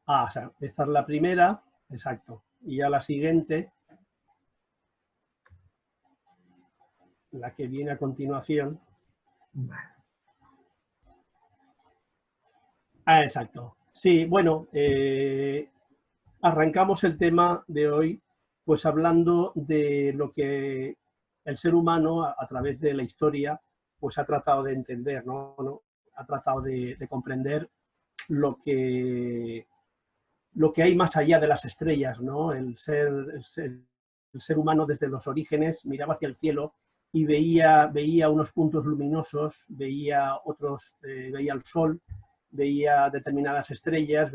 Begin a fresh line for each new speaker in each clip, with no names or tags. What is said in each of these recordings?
O sea, esta es la primera, exacto. Y ya la siguiente, la que viene a continuación. Exacto. Sí, bueno, arrancamos el tema de hoy pues hablando de lo que el ser humano a través de la historia pues ha tratado de entender, ¿no? Ha tratado de comprender lo que, lo que hay más allá de las estrellas, ¿no? El ser humano desde los orígenes miraba hacia el cielo y veía unos puntos luminosos, veía otros, veía el sol, veía determinadas estrellas,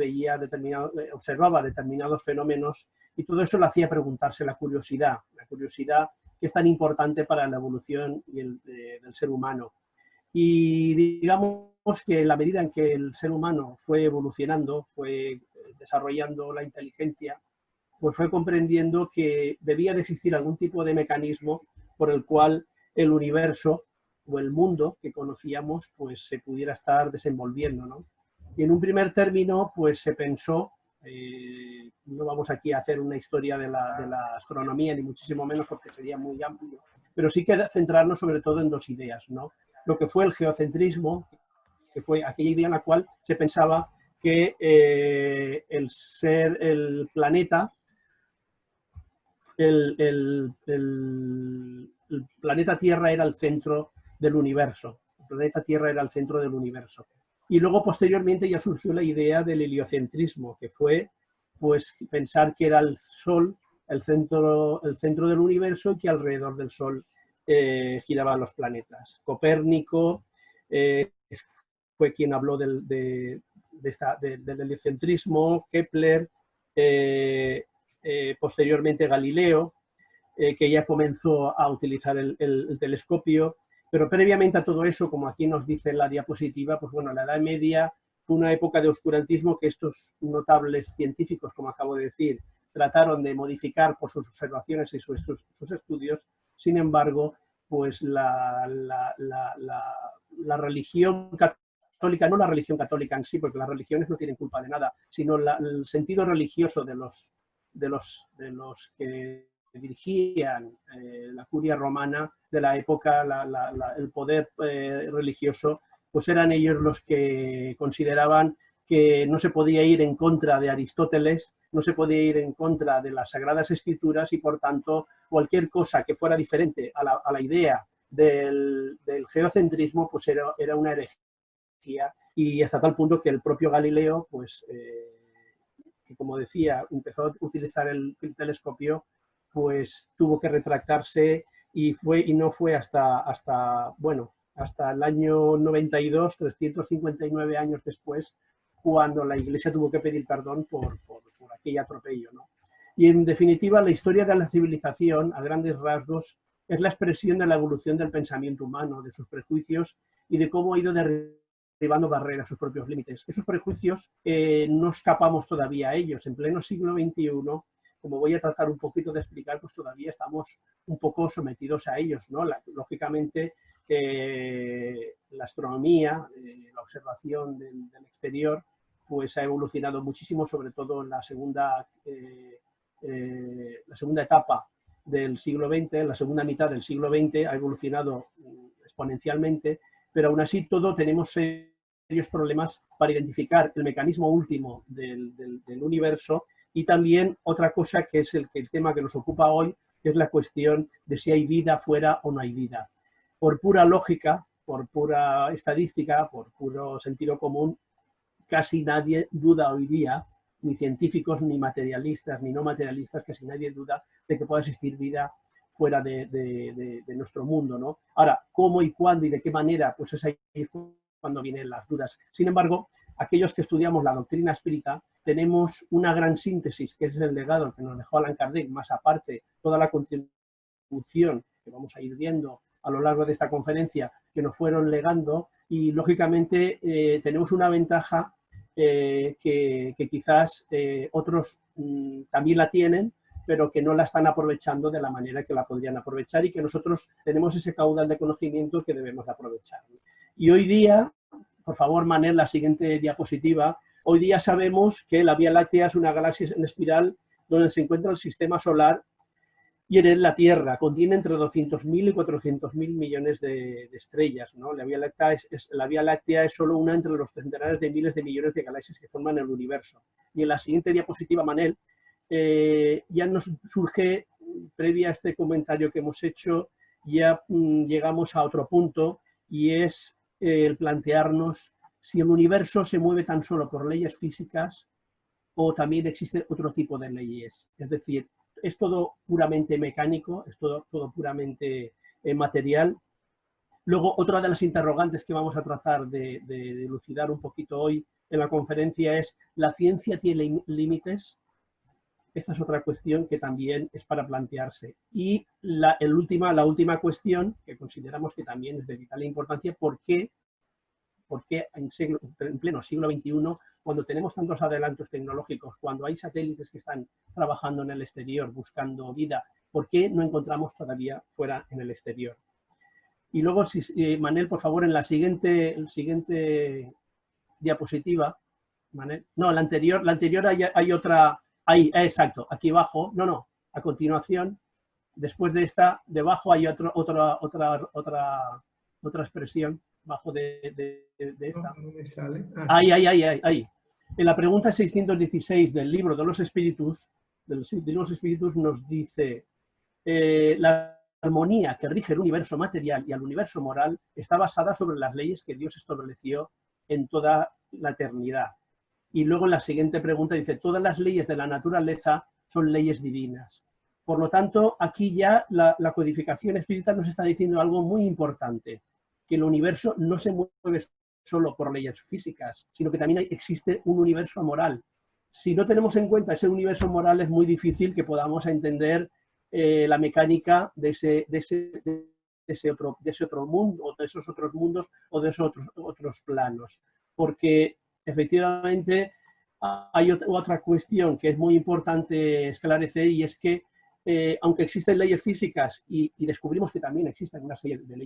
observaba determinados fenómenos y todo eso le hacía preguntarse la curiosidad que es tan importante para la evolución del ser humano. Y digamos que en la medida en que el ser humano fue evolucionando, fue desarrollando la inteligencia, pues fue comprendiendo que debía de existir algún tipo de mecanismo por el cual el universo o el mundo que conocíamos pues se pudiera estar desenvolviendo, ¿no? Y en un primer término pues se pensó, no vamos aquí a hacer una historia de la astronomía ni muchísimo menos porque sería muy amplio, pero sí que centrarnos sobre todo en dos ideas, ¿no? Lo que fue el geocentrismo, que fue aquella idea en la cual se pensaba que el planeta, el planeta Tierra era el centro del universo. El planeta Tierra era el centro del universo. Y luego, posteriormente, ya surgió la idea del heliocentrismo, que fue pues, pensar que era el Sol el centro del universo y que alrededor del Sol giraban los planetas. Copérnico fue quien habló del heliocentrismo, Kepler, posteriormente Galileo, que ya comenzó a utilizar el telescopio, pero previamente a todo eso, como aquí nos dice la diapositiva, pues bueno, la Edad Media fue una época de oscurantismo que estos notables científicos, como acabo de decir, trataron de modificar por sus observaciones y sus estudios. Sin embargo, pues la religión católica, no la religión católica en sí, porque las religiones no tienen culpa de nada, sino el sentido religioso de los que dirigían la curia romana de la época, el poder religioso, pues eran ellos los que consideraban que no se podía ir en contra de Aristóteles, no se podía ir en contra de las Sagradas Escrituras y, por tanto, cualquier cosa que fuera diferente a la idea del geocentrismo, pues era una herejía. Y hasta tal punto que el propio Galileo, pues, que como decía, empezó a utilizar el telescopio, pues tuvo que retractarse y no fue hasta el año 92, 359 años después, cuando la Iglesia tuvo que pedir perdón por aquel atropello, ¿no? Y en definitiva, la historia de la civilización, a grandes rasgos, es la expresión de la evolución del pensamiento humano, de sus prejuicios y de cómo ha ido derribando barreras, sus propios límites. Esos prejuicios no escapamos todavía a ellos. En pleno siglo XXI, como voy a tratar un poquito de explicar, pues todavía estamos un poco sometidos a ellos, ¿no? Lógicamente, la astronomía, la observación del exterior, pues ha evolucionado muchísimo, sobre todo en la segunda etapa del siglo XX, la segunda mitad del siglo XX ha evolucionado exponencialmente, pero aún así tenemos serios problemas para identificar el mecanismo último del universo y también otra cosa que es el tema que nos ocupa hoy, que es la cuestión de si hay vida fuera o no hay vida. Por pura lógica, por pura estadística, por puro sentido común, casi nadie duda hoy día, ni científicos, ni materialistas, ni no materialistas, casi nadie duda de que pueda existir vida fuera de nuestro mundo, ¿no? Ahora, ¿cómo y cuándo y de qué manera? Pues es ahí cuando vienen las dudas. Sin embargo, aquellos que estudiamos la doctrina espírita tenemos una gran síntesis, que es el legado que nos dejó Allan Kardec, más aparte toda la contribución que vamos a ir viendo a lo largo de esta conferencia que nos fueron legando y, lógicamente, tenemos una ventaja que quizás otros también la tienen, pero que no la están aprovechando de la manera que la podrían aprovechar y que nosotros tenemos ese caudal de conocimiento que debemos aprovechar. Y hoy día, por favor, Manel, la siguiente diapositiva, Hoy día sabemos que la Vía Láctea es una galaxia en espiral donde se encuentra el sistema solar y en él la Tierra. Contiene entre 200.000 y 400.000 millones de estrellas, ¿no? La Vía Láctea es solo una entre los centenares de miles de millones de galaxias que forman el universo. Y en la siguiente diapositiva, Manel, ya nos surge, previa a este comentario que hemos hecho, ya llegamos a otro punto, y es el plantearnos si el universo se mueve tan solo por leyes físicas o también existe otro tipo de leyes. Es decir, es todo puramente mecánico, es todo puramente material. Luego, otra de las interrogantes que vamos a tratar de dilucidar un poquito hoy en la conferencia es: ¿la ciencia tiene límites? Esta es otra cuestión que también es para plantearse. Y la última cuestión, que consideramos que también es de vital importancia: ¿por qué en pleno siglo XXI, cuando tenemos tantos adelantos tecnológicos, cuando hay satélites que están trabajando en el exterior buscando vida, por qué no encontramos todavía fuera en el exterior? Y luego, Manel, por favor, en la siguiente diapositiva, Manel. No, la anterior hay otra, ahí, exacto, aquí abajo, no, a continuación, después de esta, debajo hay otra expresión, abajo de esta.
No me sale.
Ahí. En la pregunta 616 del libro de los espíritus, nos dice: la armonía que rige el universo material y el universo moral está basada sobre las leyes que Dios estableció en toda la eternidad. Y luego en la siguiente pregunta dice: todas las leyes de la naturaleza son leyes divinas. Por lo tanto, aquí ya la codificación espiritual nos está diciendo algo muy importante: que el universo no se mueve solo por leyes físicas, sino que también existe un universo moral. Si no tenemos en cuenta ese universo moral, es muy difícil que podamos entender la mecánica de ese otro mundo, o de esos otros mundos, o de esos otros planos. Porque efectivamente hay otra cuestión que es muy importante esclarecer, y es que aunque existen leyes físicas y descubrimos que también existen una serie de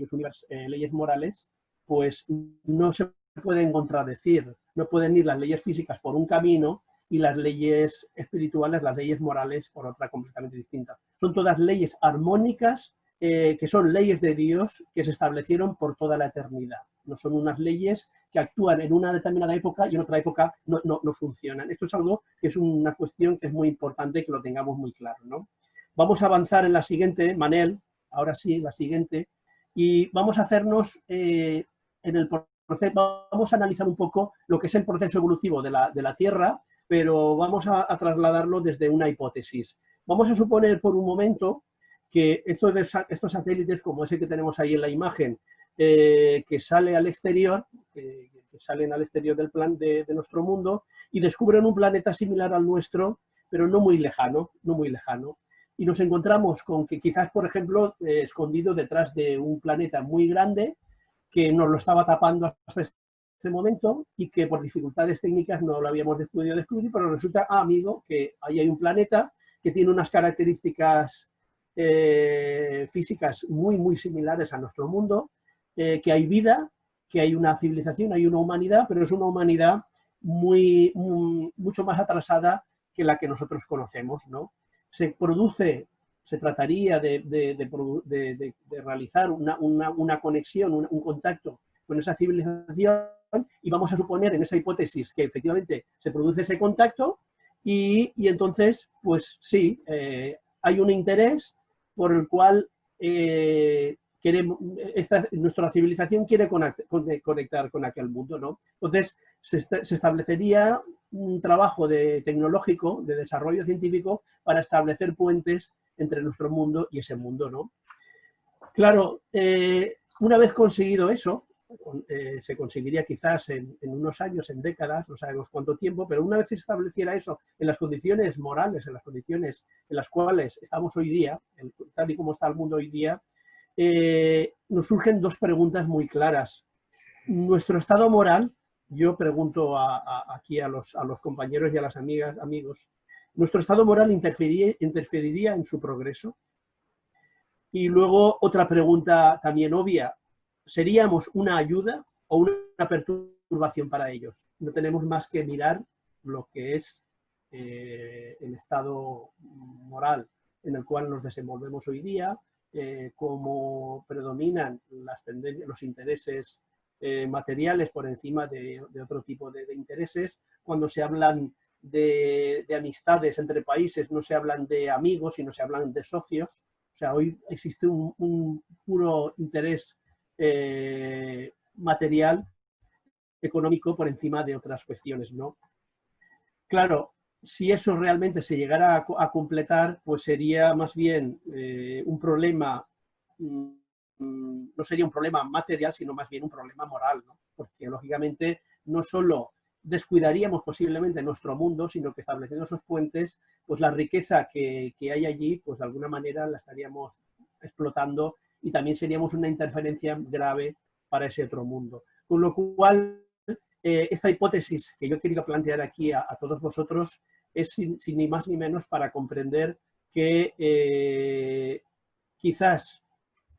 leyes morales, pues no se pueden contradecir, no pueden ir las leyes físicas por un camino y las leyes espirituales, las leyes morales, por otra completamente distinta. Son todas leyes armónicas, que son leyes de Dios que se establecieron por toda la eternidad. No son unas leyes que actúan en una determinada época y en otra época no funcionan. Esto es algo que es una cuestión que es muy importante que lo tengamos muy claro, ¿no? Vamos a avanzar en la siguiente, Manel, ahora sí, la siguiente, y vamos a hacernos en el proceso, vamos a analizar un poco lo que es el proceso evolutivo de la Tierra, pero vamos a trasladarlo desde una hipótesis. Vamos a suponer por un momento que estos satélites, como ese que tenemos ahí en la imagen, que sale al exterior, que salen al exterior del plan de nuestro mundo, y descubren un planeta similar al nuestro, pero no muy lejano. Y nos encontramos con que quizás, por ejemplo, escondido detrás de un planeta muy grande, que nos lo estaba tapando hasta este momento, y que por dificultades técnicas no lo habíamos podido descubrir, pero resulta, amigo, que ahí hay un planeta que tiene unas características físicas muy similares a nuestro mundo, que hay vida, que hay una civilización, hay una humanidad, pero es una humanidad mucho más atrasada que la que nosotros conocemos, ¿no? Se trataría de realizar una conexión, un contacto con esa civilización, y vamos a suponer en esa hipótesis que efectivamente se produce ese contacto, y entonces, pues sí, hay un interés por el cual nuestra civilización quiere conectar con aquel mundo, ¿no? Entonces, se establecería un trabajo tecnológico, de desarrollo científico, para establecer puentes entre nuestro mundo y ese mundo, ¿no? Claro, una vez conseguido eso, se conseguiría quizás en unos años, en décadas, no sabemos cuánto tiempo, pero una vez se estableciera eso en las condiciones morales, en las condiciones en las cuales estamos hoy día, tal y como está el mundo hoy día, nos surgen dos preguntas muy claras. Nuestro estado moral, yo pregunto aquí a los compañeros y a las amigas, amigos, ¿nuestro estado moral interferiría en su progreso? Y luego otra pregunta también obvia: ¿seríamos una ayuda o una perturbación para ellos? No tenemos más que mirar lo que es el estado moral en el cual nos desenvolvemos hoy día, cómo predominan los intereses materiales por encima de otro tipo de intereses. Cuando se hablan de amistades entre países, no se hablan de amigos, sino se hablan de socios. O sea, hoy existe un puro interés material, económico, por encima de otras cuestiones, ¿no? Claro, si eso realmente se llegara a completar, pues sería más bien un problema, no sería un problema material, sino más bien un problema moral, ¿no? Porque lógicamente no solo descuidaríamos posiblemente nuestro mundo, sino que estableciendo esos puentes, pues la riqueza que hay allí, pues de alguna manera la estaríamos explotando y también seríamos una interferencia grave para ese otro mundo. Con lo cual, esta hipótesis que yo quería plantear aquí a todos vosotros es sin ni más ni menos para comprender que quizás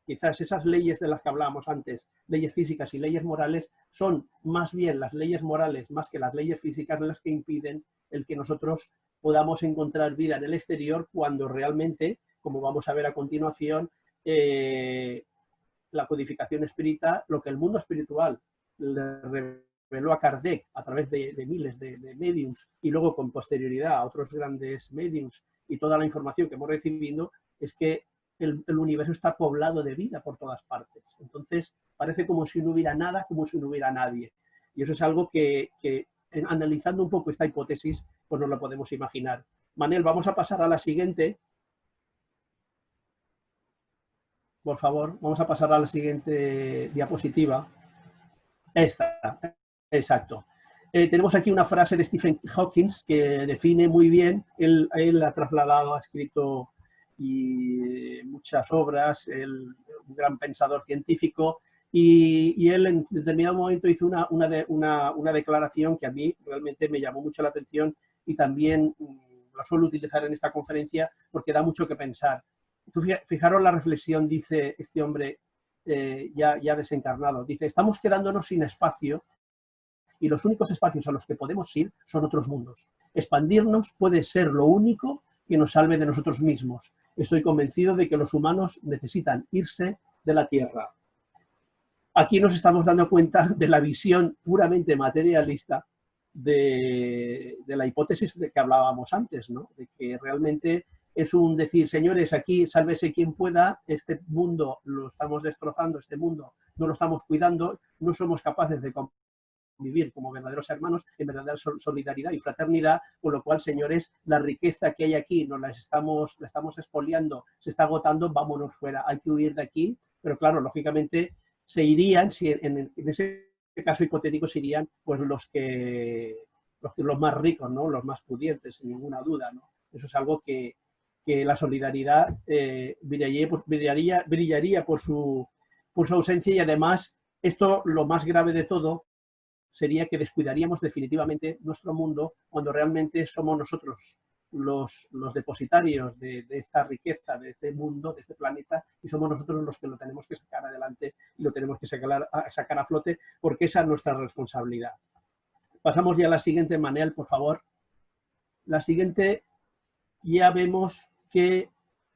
esas leyes de las que hablábamos antes, leyes físicas y leyes morales, son más bien las leyes morales, más que las leyes físicas, las que impiden el que nosotros podamos encontrar vida en el exterior cuando realmente, como vamos a ver a continuación, la codificación espírita, lo que el mundo espiritual le reveló a Kardec a través de miles de mediums y luego con posterioridad a otros grandes mediums y toda la información que hemos recibido, es que el universo está poblado de vida por todas partes. Entonces, parece como si no hubiera nada, como si no hubiera nadie. Y eso es algo que analizando un poco esta hipótesis, pues nos lo podemos imaginar. Manel, vamos a pasar a la siguiente. Por favor, vamos a pasar a la siguiente diapositiva. Esta, exacto. Tenemos aquí una frase de Stephen Hawking que define muy bien, él ha trasladado, ha escrito muchas obras, un gran pensador científico, y él en determinado momento hizo una declaración que a mí realmente me llamó mucho la atención y también la suelo utilizar en esta conferencia porque da mucho que pensar. Fijaros la reflexión, dice este hombre ya desencarnado, dice, estamos quedándonos sin espacio y los únicos espacios a los que podemos ir son otros mundos. Expandirnos puede ser lo único que nos salve de nosotros mismos. Estoy convencido de que los humanos necesitan irse de la Tierra. Aquí nos estamos dando cuenta de la visión puramente materialista de la hipótesis de que hablábamos antes, ¿no? De que realmente es un decir, señores, aquí sálvese quien pueda, este mundo lo estamos destrozando, este mundo no lo estamos cuidando, no somos capaces de vivir como verdaderos hermanos en verdadera solidaridad y fraternidad, con lo cual, señores, la riqueza que hay aquí nos la estamos expoliando, se está agotando, vámonos fuera, hay que huir de aquí, pero claro, lógicamente se irían, si en ese caso hipotético se irían pues los más ricos, ¿no? Los más pudientes, sin ninguna duda, ¿no? Eso es algo que la solidaridad brillaría por su ausencia y además esto, lo más grave de todo, sería que descuidaríamos definitivamente nuestro mundo cuando realmente somos nosotros los depositarios de esta riqueza, de este mundo, de este planeta, y somos nosotros los que lo tenemos que sacar adelante y lo tenemos que sacar a flote, porque esa es nuestra responsabilidad. Pasamos ya a la siguiente, Manel, por favor. La siguiente, ya vemos que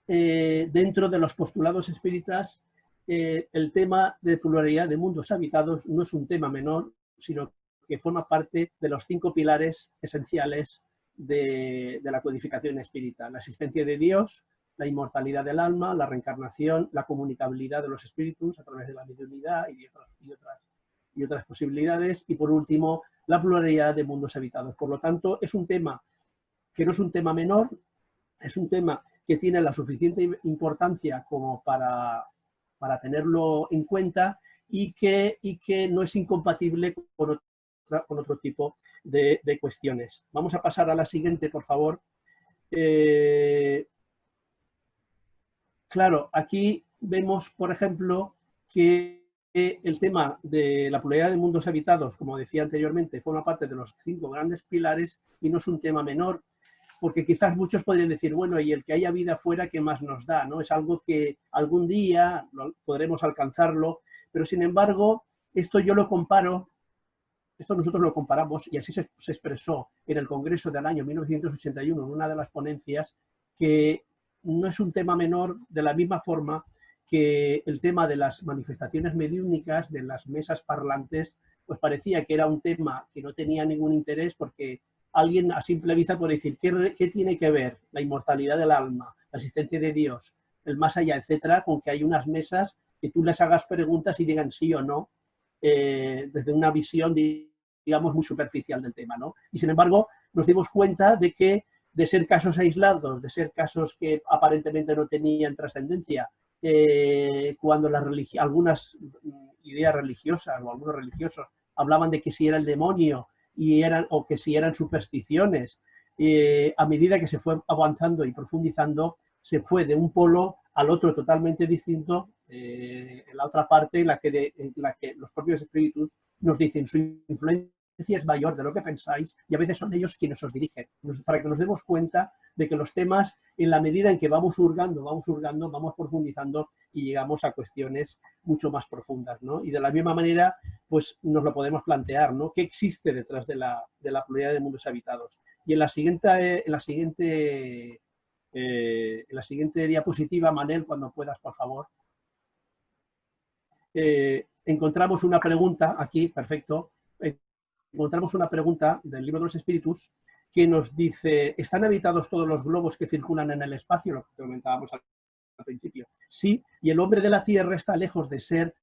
dentro de los postulados espíritas, el tema de pluralidad de mundos habitados no es un tema menor, sino que forma parte de los 5 pilares esenciales de la codificación espírita. La existencia de Dios, la inmortalidad del alma, la reencarnación, la comunicabilidad de los espíritus a través de la mediunidad y otras posibilidades, y por último, la pluralidad de mundos habitados. Por lo tanto, es un tema que no es un tema menor, es un tema que tiene la suficiente importancia como para tenerlo en cuenta y que no es incompatible con otro tipo de cuestiones. Vamos a pasar a la siguiente, por favor. Claro, aquí vemos, por ejemplo, que el tema de la pluralidad de mundos habitados, como decía anteriormente, forma parte de los 5 grandes pilares y no es un tema menor, porque quizás muchos podrían decir, bueno, y el que haya vida fuera, ¿qué más nos da? ¿No? Es algo que algún día podremos alcanzarlo, pero sin embargo, esto yo lo comparo esto nosotros lo comparamos, y así se expresó en el Congreso del año 1981, en una de las ponencias, que no es un tema menor, de la misma forma que el tema de las manifestaciones mediúnicas, de las mesas parlantes, pues parecía que era un tema que no tenía ningún interés, porque alguien a simple vista puede decir, ¿qué tiene que ver la inmortalidad del alma, la existencia de Dios, el más allá, etcétera, con que hay unas mesas que tú les hagas preguntas y digan sí o no, desde una visión, digamos, muy superficial del tema, ¿no? Y sin embargo, nos dimos cuenta de que, de ser casos aislados, de ser casos que aparentemente no tenían trascendencia, cuando algunas ideas religiosas o algunos religiosos hablaban de que si era el demonio o que si eran supersticiones, a medida que se fue avanzando y profundizando, se fue de un polo al otro totalmente distinto, en la otra parte en la que los propios espíritus nos dicen su influencia es mayor de lo que pensáis, y a veces son ellos quienes os dirigen, para que nos demos cuenta de que los temas, en la medida en que vamos hurgando, vamos profundizando y llegamos a cuestiones mucho más profundas, ¿no? Y de la misma manera, pues nos lo podemos plantear, ¿no? ¿Qué existe detrás de la pluralidad de mundos habitados? Y en la siguiente diapositiva, Manel, cuando puedas, por favor, encontramos una pregunta aquí, perfecto, encontramos una pregunta del Libro de los Espíritus que nos dice, ¿están habitados todos los globos que circulan en el espacio? Lo que comentábamos al principio. Sí, y el hombre de la Tierra está lejos de ser,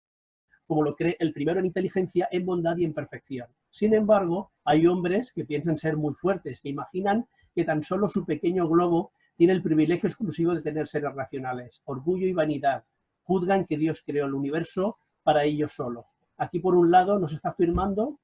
como lo cree, el primero en inteligencia, en bondad y en perfección. Sin embargo, hay hombres que piensan ser muy fuertes, que imaginan que tan solo su pequeño globo tiene el privilegio exclusivo de tener seres racionales. Orgullo y vanidad. Juzgan que Dios creó el universo para ellos solos. Aquí, por un lado, nos está afirmando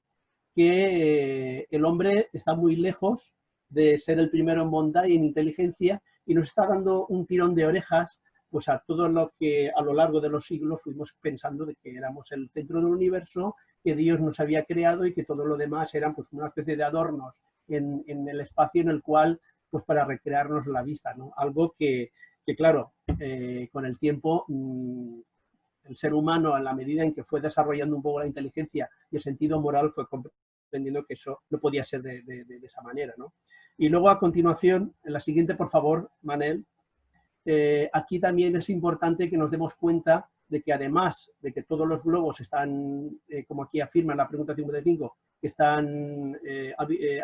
que el hombre está muy lejos de ser el primero en bondad y en inteligencia, y nos está dando un tirón de orejas pues a todo lo que a lo largo de los siglos fuimos pensando de que éramos el centro del universo, que Dios nos había creado y que todo lo demás eran pues una especie de adornos en el espacio en el cual, pues para recrearnos la vista, ¿no? Algo que claro, con el tiempo el ser humano, en la medida en que fue desarrollando un poco la inteligencia y el sentido moral, fue comprendiendo que eso no podía ser de esa manera, ¿no? Y luego, a continuación, en la siguiente, por favor, Manel, aquí también es importante que nos demos cuenta de que, además de que todos los globos están, como aquí afirma en la pregunta 55, que están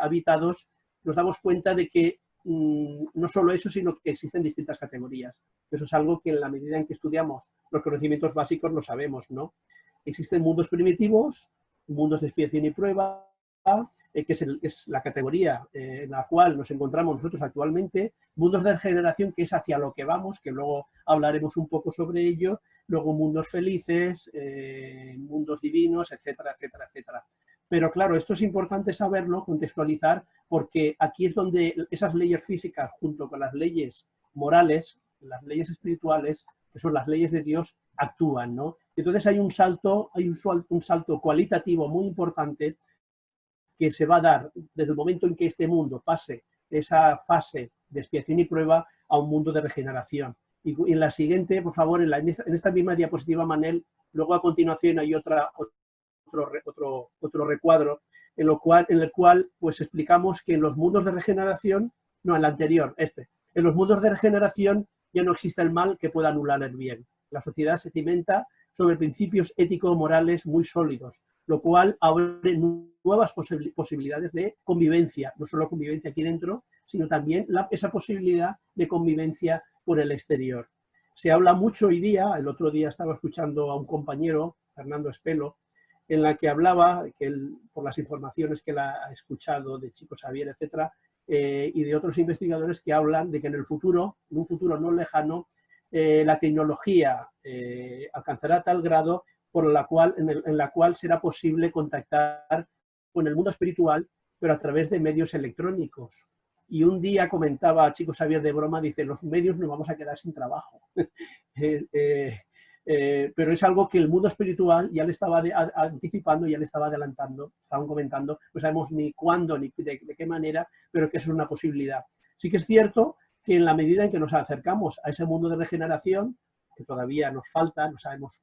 habitados, nos damos cuenta de que no solo eso, sino que existen distintas categorías. Eso es algo que, en la medida en que estudiamos los conocimientos básicos, lo sabemos, ¿no? Existen mundos primitivos, mundos de expiación y prueba, que es la categoría en la cual nos encontramos nosotros actualmente, mundos de regeneración, que es hacia lo que vamos, que luego hablaremos un poco sobre ello, luego mundos felices, mundos divinos, etcétera, etcétera, etcétera. Pero claro, esto es importante saberlo, contextualizar, porque aquí es donde esas leyes físicas, junto con las leyes morales, las leyes espirituales, que son las leyes de Dios, actúan, ¿no? Entonces hay un salto cualitativo muy importante que se va a dar desde el momento en que este mundo pase esa fase de expiación y prueba a un mundo de regeneración. Y en la siguiente, por favor, en esta misma diapositiva, Manel, luego a continuación hay otro recuadro en el cual pues explicamos que en los mundos de regeneración, no, en el anterior, en los mundos de regeneración ya no existe el mal que pueda anular el bien. La sociedad se cimenta sobre principios ético-morales muy sólidos, lo cual abre nuevas posibilidades de convivencia, no solo convivencia aquí dentro, sino también esa posibilidad de convivencia por el exterior. Se habla mucho hoy día, el otro día estaba escuchando a un compañero, Fernando Espelo, en la que hablaba, que él, por las informaciones que él ha escuchado de Chico Xavier, etcétera, y de otros investigadores que hablan de que en el futuro, en un futuro no lejano, la tecnología alcanzará tal grado en la cual será posible contactar con el mundo espiritual, pero a través de medios electrónicos. Y un día comentaba Chico Xavier de broma, dice, los medios nos vamos a quedar sin trabajo. Pero es algo que el mundo espiritual ya le estaba anticipando, ya le estaba adelantando, estaban comentando, no sabemos ni cuándo ni de qué manera, pero que eso es una posibilidad. Sí que es cierto que en la medida en que nos acercamos a ese mundo de regeneración, que todavía nos falta, no sabemos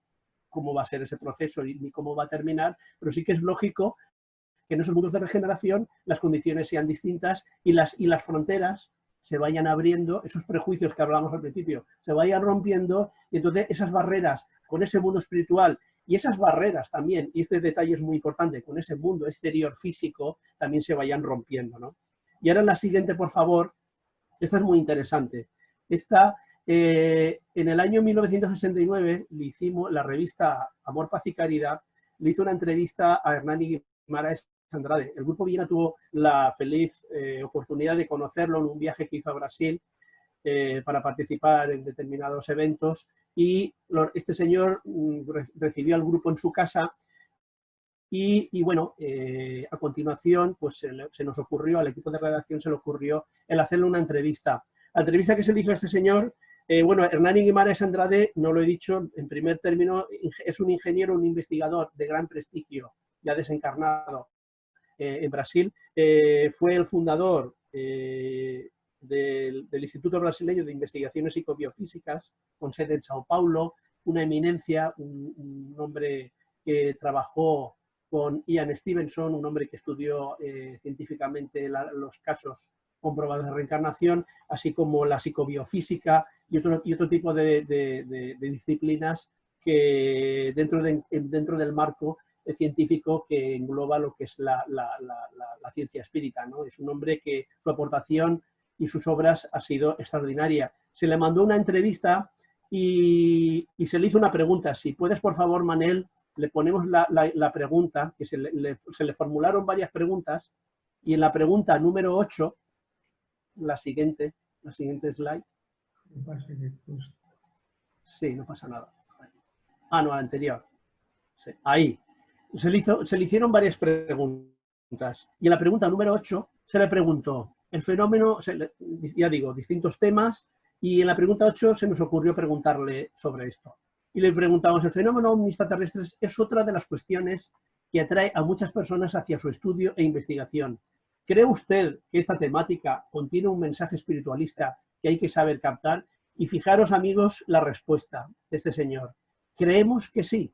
cómo va a ser ese proceso ni cómo va a terminar, pero sí que es lógico que en esos mundos de regeneración las condiciones sean distintas y las fronteras se vayan abriendo, esos prejuicios que hablábamos al principio, se vayan rompiendo, y entonces esas barreras con ese mundo espiritual y esas barreras también, y este detalle es muy importante, con ese mundo exterior físico también se vayan rompiendo, ¿no? Y ahora la siguiente, por favor, esta es muy interesante. Esta, en el año 1969, le hicimos, la revista Amor, Paz y Caridad, le hizo una entrevista a Hernani Guimaraes Andrade. El Grupo Villena tuvo la feliz oportunidad de conocerlo en un viaje que hizo a Brasil para participar en determinados eventos, y este señor recibió al grupo en su casa y bueno, a continuación pues se nos ocurrió, al equipo de redacción se le ocurrió el hacerle una entrevista. La entrevista que se le hizo a este señor, bueno, Hernani Guimaraes Andrade, no lo he dicho en primer término, es un ingeniero, un investigador de gran prestigio, ya desencarnado en Brasil. Fue el fundador del Instituto Brasileño de Investigaciones Psicobiofísicas, con sede en Sao Paulo, una eminencia, un hombre que trabajó con Ian Stevenson, un hombre que estudió científicamente los casos comprobados de reencarnación, así como la psicobiofísica y otro tipo de disciplinas que dentro del marco científico que engloba lo que es la ciencia espírita, ¿no? Es un hombre que su aportación y sus obras ha sido extraordinaria. Se le mandó una entrevista y se le hizo una pregunta. Si puedes, por favor, Manel, le ponemos la pregunta, que se le formularon varias preguntas, y en la pregunta número 8, la siguiente slide. Sí, no pasa nada. Ah, no, la anterior. Sí, ahí. Se le hicieron varias preguntas, y en la pregunta número 8 se le preguntó el fenómeno, ya digo, distintos temas, y en la pregunta 8 se nos ocurrió preguntarle sobre esto. Y le preguntamos, ¿el fenómeno ovni extraterrestres es otra de las cuestiones que atrae a muchas personas hacia su estudio e investigación? ¿Cree usted que esta temática contiene un mensaje espiritualista que hay que saber captar? Y fijaros, amigos, la respuesta de este señor. Creemos que sí.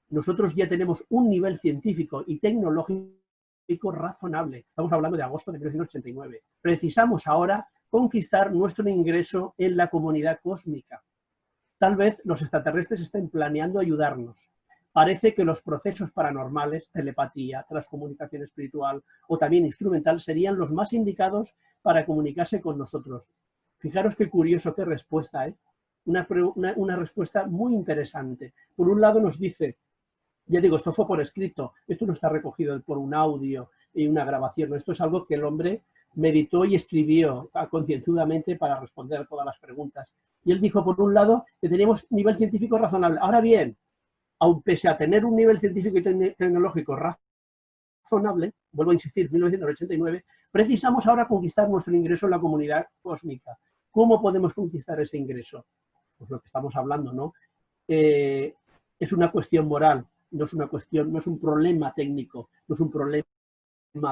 Nosotros ya tenemos un nivel científico y tecnológico razonable. Estamos hablando de agosto de 1989. Precisamos ahora conquistar nuestro ingreso en la comunidad cósmica. Tal vez los extraterrestres estén planeando ayudarnos. Parece que los procesos paranormales, telepatía, transcomunicación espiritual o también instrumental serían los más indicados para comunicarse con nosotros. Fijaros qué curioso, qué respuesta, ¿eh? Una respuesta muy interesante. Por un lado nos dice, ya digo, esto fue por escrito, esto no está recogido por un audio y una grabación, no, esto es algo que el hombre meditó y escribió concienzudamente para responder a todas las preguntas. Y él dijo, por un lado, que teníamos nivel científico razonable. Ahora bien, aun pese a tener un nivel científico y tecnológico razonable, vuelvo a insistir, 1989, precisamos ahora conquistar nuestro ingreso en la comunidad cósmica. ¿Cómo podemos conquistar ese ingreso? Pues lo que estamos hablando, ¿no? Es una cuestión moral, no es un problema técnico, no es un problema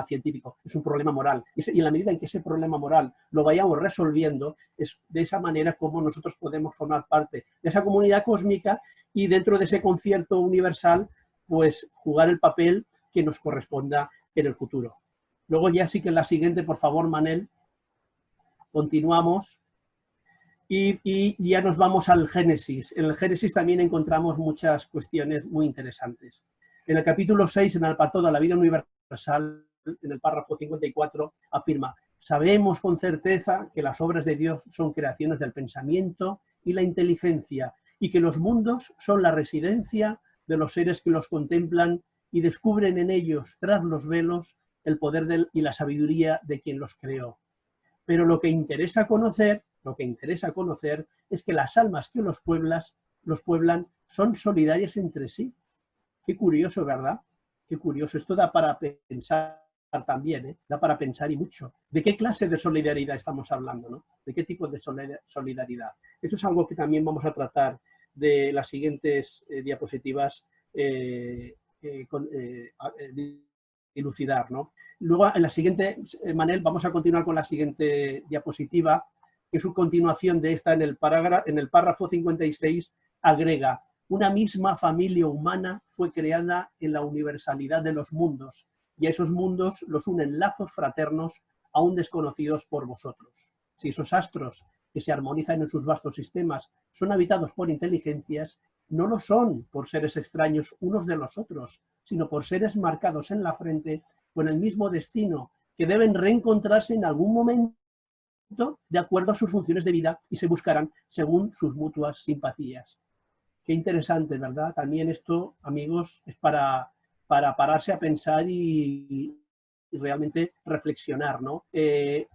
científico, es un problema moral. Y en la medida en que ese problema moral lo vayamos resolviendo, es de esa manera como nosotros podemos formar parte de esa comunidad cósmica y dentro de ese concierto universal, pues jugar el papel que nos corresponda en el futuro. Luego ya sí que en la siguiente, por favor, Manel, continuamos. Y ya nos vamos al Génesis. En el Génesis también encontramos muchas cuestiones muy interesantes. En el capítulo 6, en el apartado de la vida universal, en el párrafo 54, afirma, sabemos con certeza que las obras de Dios son creaciones del pensamiento y la inteligencia, y que los mundos son la residencia de los seres que los contemplan y descubren en ellos, tras los velos, el poder y la sabiduría de quien los creó. Pero lo que interesa conocer es que las almas que los pueblan son solidarias entre sí. Qué curioso, ¿verdad? Qué curioso. Esto da para pensar también, ¿eh? Da para pensar y mucho. ¿De qué clase de solidaridad estamos hablando, ¿no? ¿De qué tipo de solidaridad? Esto es algo que también vamos a tratar de las siguientes diapositivas dilucidar, ¿no? Luego, en la siguiente, Manel, vamos a continuar con la siguiente diapositiva, que es su continuación de esta en el párrafo 56, agrega, una misma familia humana fue creada en la universalidad de los mundos, y a esos mundos los unen lazos fraternos aún desconocidos por vosotros. Si esos astros que se armonizan en sus vastos sistemas son habitados por inteligencias, no lo son por seres extraños unos de los otros, sino por seres marcados en la frente con el mismo destino, que deben reencontrarse en algún momento de acuerdo a sus funciones de vida y se buscarán según sus mutuas simpatías. Qué interesante, ¿verdad? También esto, amigos, es para pararse a pensar y realmente reflexionar, ¿no?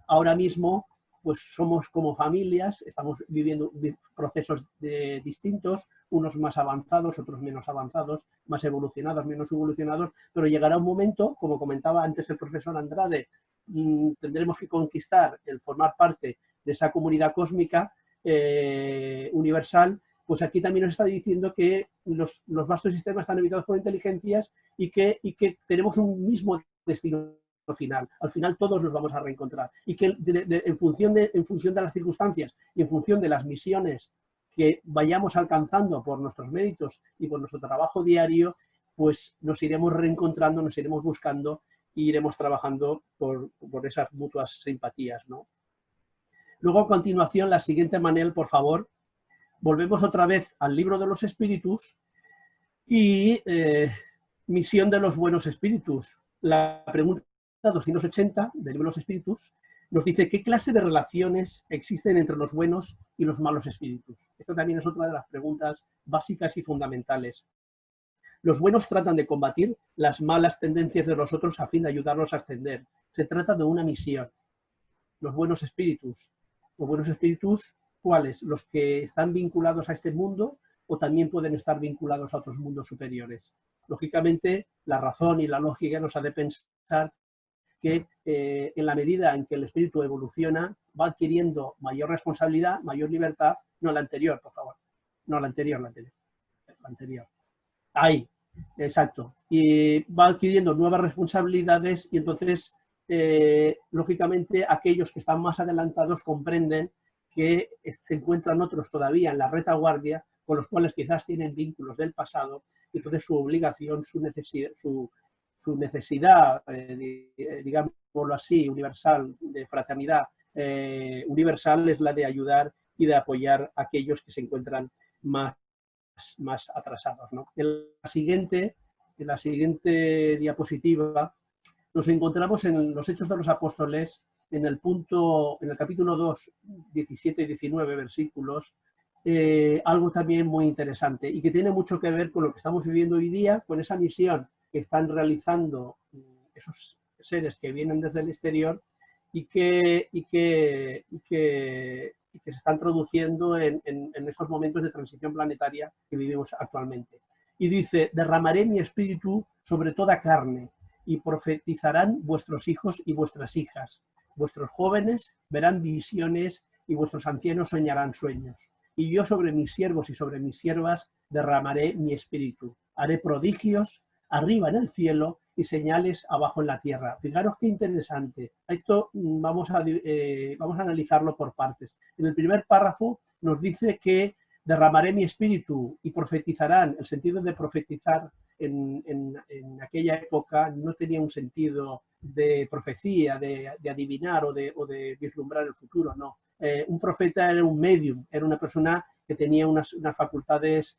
Ahora mismo, pues somos como familias, estamos viviendo procesos distintos, unos más avanzados, otros menos avanzados, más evolucionados, menos evolucionados, pero llegará un momento, como comentaba antes el profesor Andrade, tendremos que conquistar el formar parte de esa comunidad cósmica universal. Pues aquí también nos está diciendo que los vastos sistemas están habitados por inteligencias y que tenemos un mismo destino final. Al final todos nos vamos a reencontrar. Y que en función de las circunstancias y en función de las misiones que vayamos alcanzando por nuestros méritos y por nuestro trabajo diario, pues nos iremos reencontrando, nos iremos buscando e iremos trabajando por esas mutuas simpatías, ¿no? Luego, a continuación, la siguiente, Manel, por favor. Volvemos otra vez al libro de los espíritus y misión de los buenos espíritus. La pregunta 280 del libro de los espíritus nos dice qué clase de relaciones existen entre los buenos y los malos espíritus. Esto también es otra de las preguntas básicas y fundamentales. Los buenos tratan de combatir las malas tendencias de los otros a fin de ayudarlos a ascender. Se trata de una misión. Los buenos espíritus. Los buenos espíritus, ¿cuáles? Los que están vinculados a este mundo o también pueden estar vinculados a otros mundos superiores. Lógicamente, la razón y la lógica nos ha de pensar que en la medida en que el espíritu evoluciona, va adquiriendo mayor responsabilidad, mayor libertad. No, la anterior, por favor. No, la anterior. Ahí, exacto. Y va adquiriendo nuevas responsabilidades y entonces, lógicamente, aquellos que están más adelantados comprenden que se encuentran otros todavía en la retaguardia, con los cuales quizás tienen vínculos del pasado, y entonces su obligación, su necesidad, digámoslo así, universal, de fraternidad universal, es la de ayudar y de apoyar a aquellos que se encuentran más atrasados, ¿no? En la siguiente diapositiva nos encontramos en los Hechos de los Apóstoles, en el capítulo 2, 17 y 19 versículos, algo también muy interesante y que tiene mucho que ver con lo que estamos viviendo hoy día, con esa misión que están realizando esos seres que vienen desde el exterior y que se están traduciendo en estos momentos de transición planetaria que vivimos actualmente. Y dice, derramaré mi espíritu sobre toda carne y profetizarán vuestros hijos y vuestras hijas. Vuestros jóvenes verán visiones y vuestros ancianos soñarán sueños. Y yo sobre mis siervos y sobre mis siervas derramaré mi espíritu. Haré prodigios arriba en el cielo y señales abajo en la tierra. Fijaros qué interesante. Esto vamos a analizarlo por partes. En el primer párrafo nos dice que derramaré mi espíritu y profetizarán. El sentido de profetizar en aquella época no tenía un sentido de profecía, de adivinar o de vislumbrar el futuro, no. Un profeta era un medium, era una persona que tenía unas facultades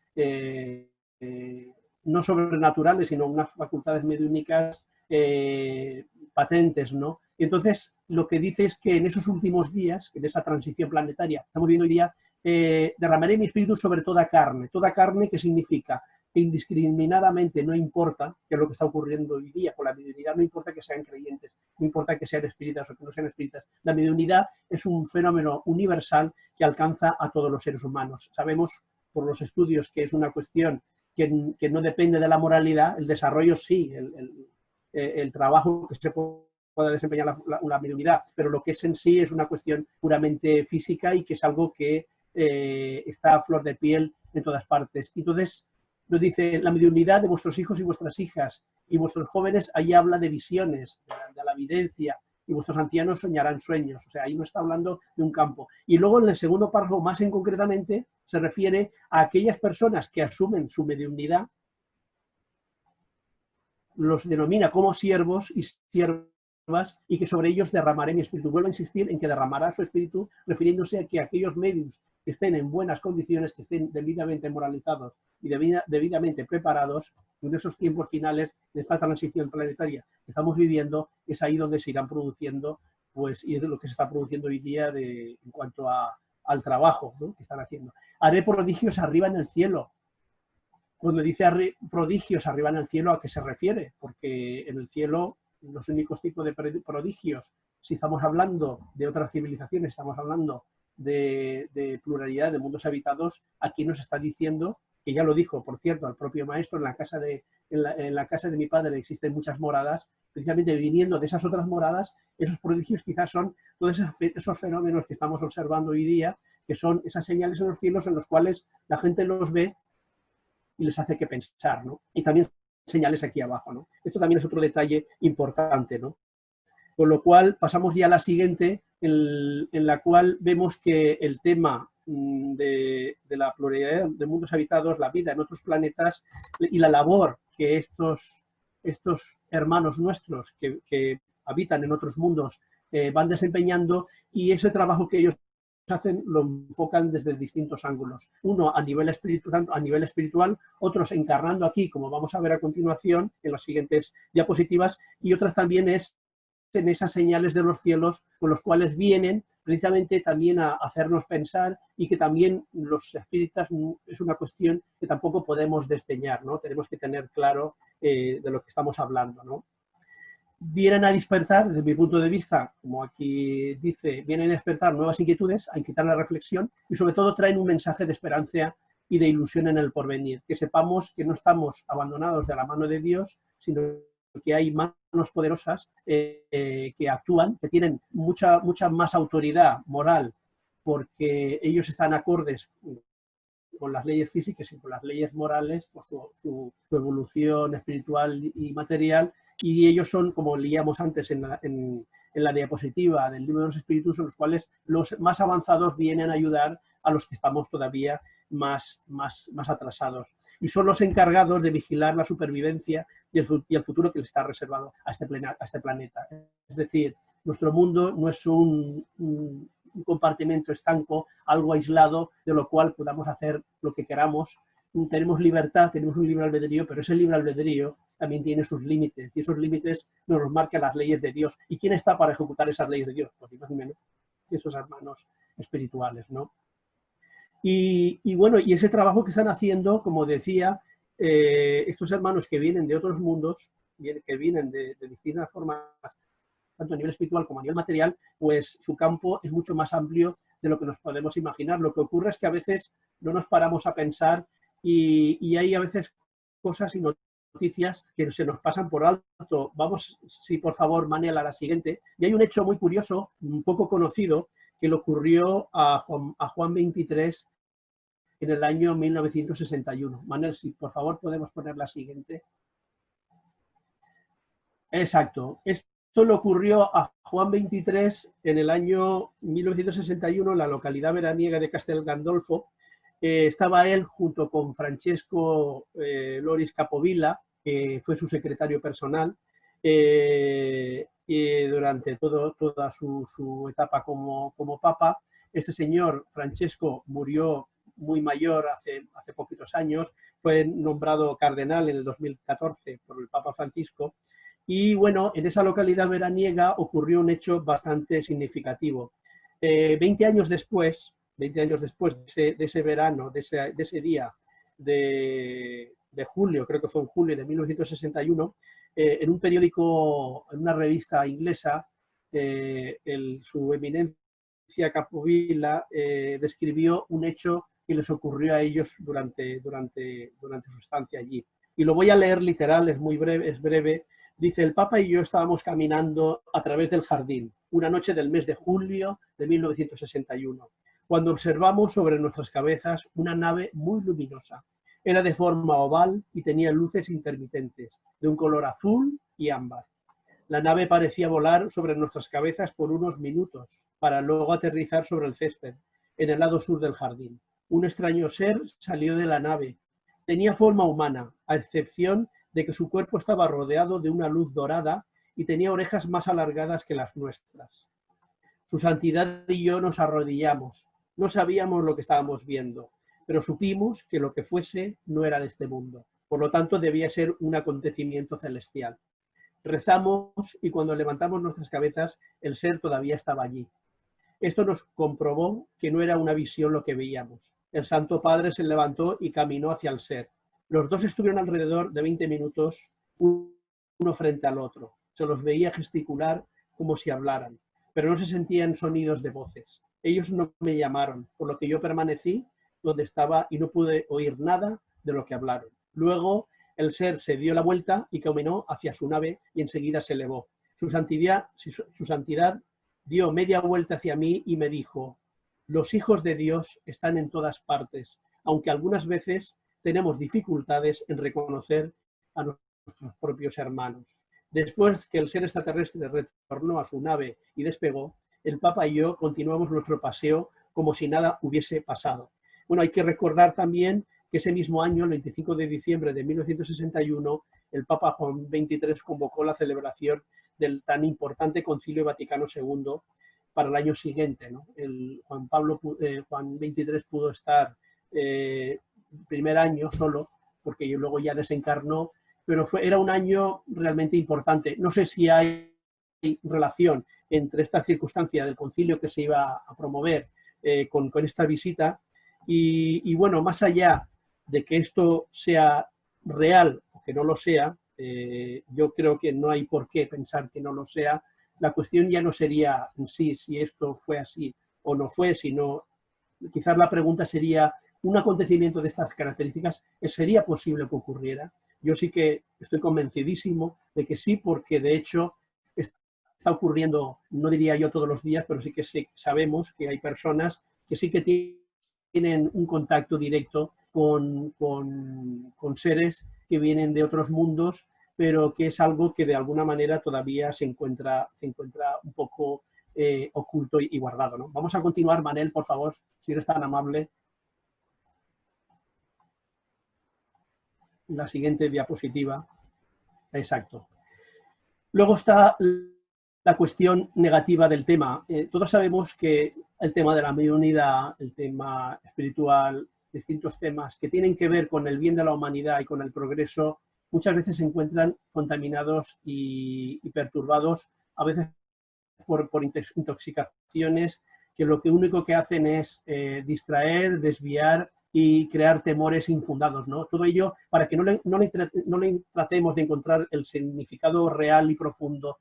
no sobrenaturales, sino unas facultades mediúnicas patentes, ¿no? Y entonces, lo que dice es que en esos últimos días, en esa transición planetaria, estamos viendo hoy día, derramaré mi espíritu sobre toda carne. Toda carne, ¿qué significa? Que indiscriminadamente, no importa qué es lo que está ocurriendo hoy día con la mediunidad, no importa que sean creyentes, no importa que sean espíritas o que no sean espíritas. La mediunidad es un fenómeno universal que alcanza a todos los seres humanos. Sabemos por los estudios que es una cuestión que no depende de la moralidad, el desarrollo sí, el trabajo que se pueda desempeñar la mediunidad, pero lo que es en sí es una cuestión puramente física y que es algo que está a flor de piel en todas partes. Entonces, nos dice, la mediunidad de vuestros hijos y vuestras hijas y vuestros jóvenes, ahí habla de visiones, de la evidencia, y vuestros ancianos soñarán sueños. O sea, ahí no está hablando de un campo. Y luego en el segundo párrafo, más en concretamente, se refiere a aquellas personas que asumen su mediunidad los denomina como siervos y siervas, y que sobre ellos derramaré mi espíritu. Vuelvo a insistir en que derramará su espíritu, refiriéndose a que aquellos medios que estén en buenas condiciones, que estén debidamente moralizados y debidamente preparados, en esos tiempos finales de esta transición planetaria que estamos viviendo, es ahí donde se irán produciendo, pues, y es lo que se está produciendo hoy día en cuanto al trabajo, ¿no?, que están haciendo. Haré prodigios arriba en el cielo. Cuando dice prodigios arriba en el cielo, ¿a qué se refiere? Porque en el cielo los únicos tipos de prodigios, si estamos hablando de otras civilizaciones, estamos hablando de pluralidad de mundos habitados, aquí nos está diciendo, que ya lo dijo, por cierto, al propio maestro, en la casa de mi padre existen muchas moradas, precisamente viniendo de esas otras moradas, esos prodigios quizás son todos esos fenómenos que estamos observando hoy día, que son esas señales en los cielos en los cuales la gente los ve y les hace que pensar, ¿no? Y también señales aquí abajo, ¿no? Esto también es otro detalle importante, ¿no? Con lo cual pasamos ya a la siguiente, en la cual vemos que el tema de la pluralidad de mundos habitados, la vida en otros planetas y la labor que estos hermanos nuestros que habitan en otros mundos van desempeñando, y ese trabajo que ellos hacen lo enfocan desde distintos ángulos. Uno a nivel espiritual, otros encarnando aquí, como vamos a ver a continuación en las siguientes diapositivas, y otras también es en esas señales de los cielos con los cuales vienen precisamente también a hacernos pensar, y que también los espíritas es una cuestión que tampoco podemos desdeñar, ¿no? Tenemos que tener claro de lo que estamos hablando, ¿no? Vienen a despertar, desde mi punto de vista, como aquí dice, vienen a despertar nuevas inquietudes, a incitar la reflexión, y sobre todo traen un mensaje de esperanza y de ilusión en el porvenir. Que sepamos que no estamos abandonados de la mano de Dios, sino que hay manos poderosas que actúan, que tienen mucha más autoridad moral, porque ellos están acordes con las leyes físicas y con las leyes morales, por su evolución espiritual y material, y ellos son, como leíamos antes en la diapositiva del libro de los espíritus, en los cuales los más avanzados vienen a ayudar a los que estamos todavía más atrasados. Y son los encargados de vigilar la supervivencia y el futuro que le está reservado a este planeta. Es decir, nuestro mundo no es un compartimento estanco, algo aislado, de lo cual podamos hacer lo que queramos. Tenemos libertad, tenemos un libre albedrío, pero ese libre albedrío también tiene sus límites, y esos límites nos los marcan las leyes de Dios. ¿Y quién está para ejecutar esas leyes de Dios? Pues ni más ni menos que esos hermanos espirituales, ¿no? Y bueno, y ese trabajo que están haciendo, como decía, estos hermanos que vienen de otros mundos, que vienen de distintas formas, tanto a nivel espiritual como a nivel material, pues su campo es mucho más amplio de lo que nos podemos imaginar. Lo que ocurre es que a veces no nos paramos a pensar, y hay a veces cosas y noticias que se nos pasan por alto. Vamos, sí, por favor, Manel, a la siguiente. Y hay un hecho muy curioso, un poco conocido, que le ocurrió a Juan XXIII en el año 1961. Manel, si por favor podemos poner la siguiente. Exacto. Esto le ocurrió a Juan XXIII en el año 1961 en la localidad veraniega de Castel Gandolfo. Estaba él junto con Francesco Loris Capovilla, que fue su secretario personal, y durante toda su etapa como papa. Este señor, Francesco, murió muy mayor hace poquitos años, fue nombrado cardenal en el 2014 por el Papa Francisco, y bueno, en esa localidad veraniega ocurrió un hecho bastante significativo. 20 años después de ese verano, de ese día de julio, creo que fue en julio de 1961, en un periódico, en una revista inglesa, su eminencia Capovilla describió un hecho que les ocurrió a ellos durante su estancia allí. Y lo voy a leer literal, es breve. Dice: el Papa y yo estábamos caminando a través del jardín, una noche del mes de julio de 1961, cuando observamos sobre nuestras cabezas una nave muy luminosa. Era de forma oval y tenía luces intermitentes, de un color azul y ámbar. La nave parecía volar sobre nuestras cabezas por unos minutos, para luego aterrizar sobre el césped, en el lado sur del jardín. Un extraño ser salió de la nave. Tenía forma humana, a excepción de que su cuerpo estaba rodeado de una luz dorada y tenía orejas más alargadas que las nuestras. Su santidad y yo nos arrodillamos. No sabíamos lo que estábamos viendo, pero supimos que lo que fuese no era de este mundo. Por lo tanto, debía ser un acontecimiento celestial. Rezamos y cuando levantamos nuestras cabezas, el ser todavía estaba allí. Esto nos comprobó que no era una visión lo que veíamos. El Santo Padre se levantó y caminó hacia el ser. Los dos estuvieron alrededor de 20 minutos, uno frente al otro. Se los veía gesticular como si hablaran, pero no se sentían sonidos de voces. Ellos no me llamaron, por lo que yo permanecí donde estaba y no pude oír nada de lo que hablaron. Luego el ser se dio la vuelta y caminó hacia su nave y enseguida se elevó. Su santidad dio media vuelta hacia mí y me dijo: los hijos de Dios están en todas partes, aunque algunas veces tenemos dificultades en reconocer a nuestros propios hermanos. Después que el ser extraterrestre retornó a su nave y despegó, el Papa y yo continuamos nuestro paseo como si nada hubiese pasado. Bueno, hay que recordar también que ese mismo año, el 25 de diciembre de 1961, el Papa Juan XXIII convocó la celebración del tan importante Concilio Vaticano II para el año siguiente, ¿no? Juan XXIII pudo estar primer año solo, porque luego ya desencarnó, pero era un año realmente importante. No sé si hay relación entre esta circunstancia del concilio que se iba a promover con esta visita y bueno, más allá de que esto sea real o que no lo sea, yo creo que no hay por qué pensar que no lo sea. La cuestión ya no sería en sí si esto fue así o no fue, sino quizás la pregunta sería: un acontecimiento de estas características, ¿sería posible que ocurriera? Yo sí que estoy convencidísimo de que sí, porque de hecho está ocurriendo, no diría yo todos los días, pero sí que sabemos que hay personas que sí que tienen un contacto directo con seres que vienen de otros mundos, pero que es algo que de alguna manera todavía se encuentra un poco oculto y guardado, ¿no? Vamos a continuar, Manel, por favor, si eres tan amable. La siguiente diapositiva. Exacto. Luego está la cuestión negativa del tema. Todos sabemos que el tema de la mediunidad, el tema espiritual, distintos temas que tienen que ver con el bien de la humanidad y con el progreso, muchas veces se encuentran contaminados y perturbados, a veces por intoxicaciones que lo único que hacen es distraer, desviar y crear temores infundados, ¿no? Todo ello para que no le tratemos de encontrar el significado real y profundo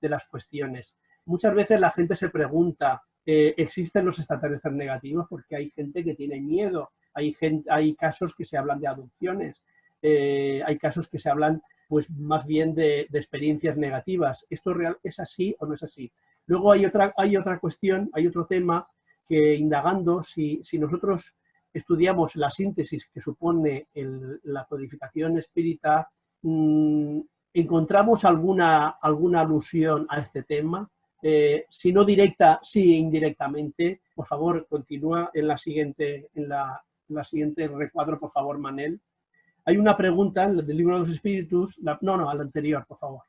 de las cuestiones. Muchas veces la gente se pregunta, ¿existen los extraterrestres negativos? Porque hay gente que tiene miedo, hay casos que se hablan de adopciones, hay casos que se hablan pues más bien de experiencias negativas. ¿Esto es así o no es así? Luego hay otra cuestión, hay otro tema que, indagando, si nosotros estudiamos la síntesis que supone la codificación espírita, encontramos alguna alusión a este tema. Si no directa, sí indirectamente. Por favor, continúa en la siguiente recuadro, por favor, Manel. Hay una pregunta del libro de los espíritus. No, al anterior, por favor.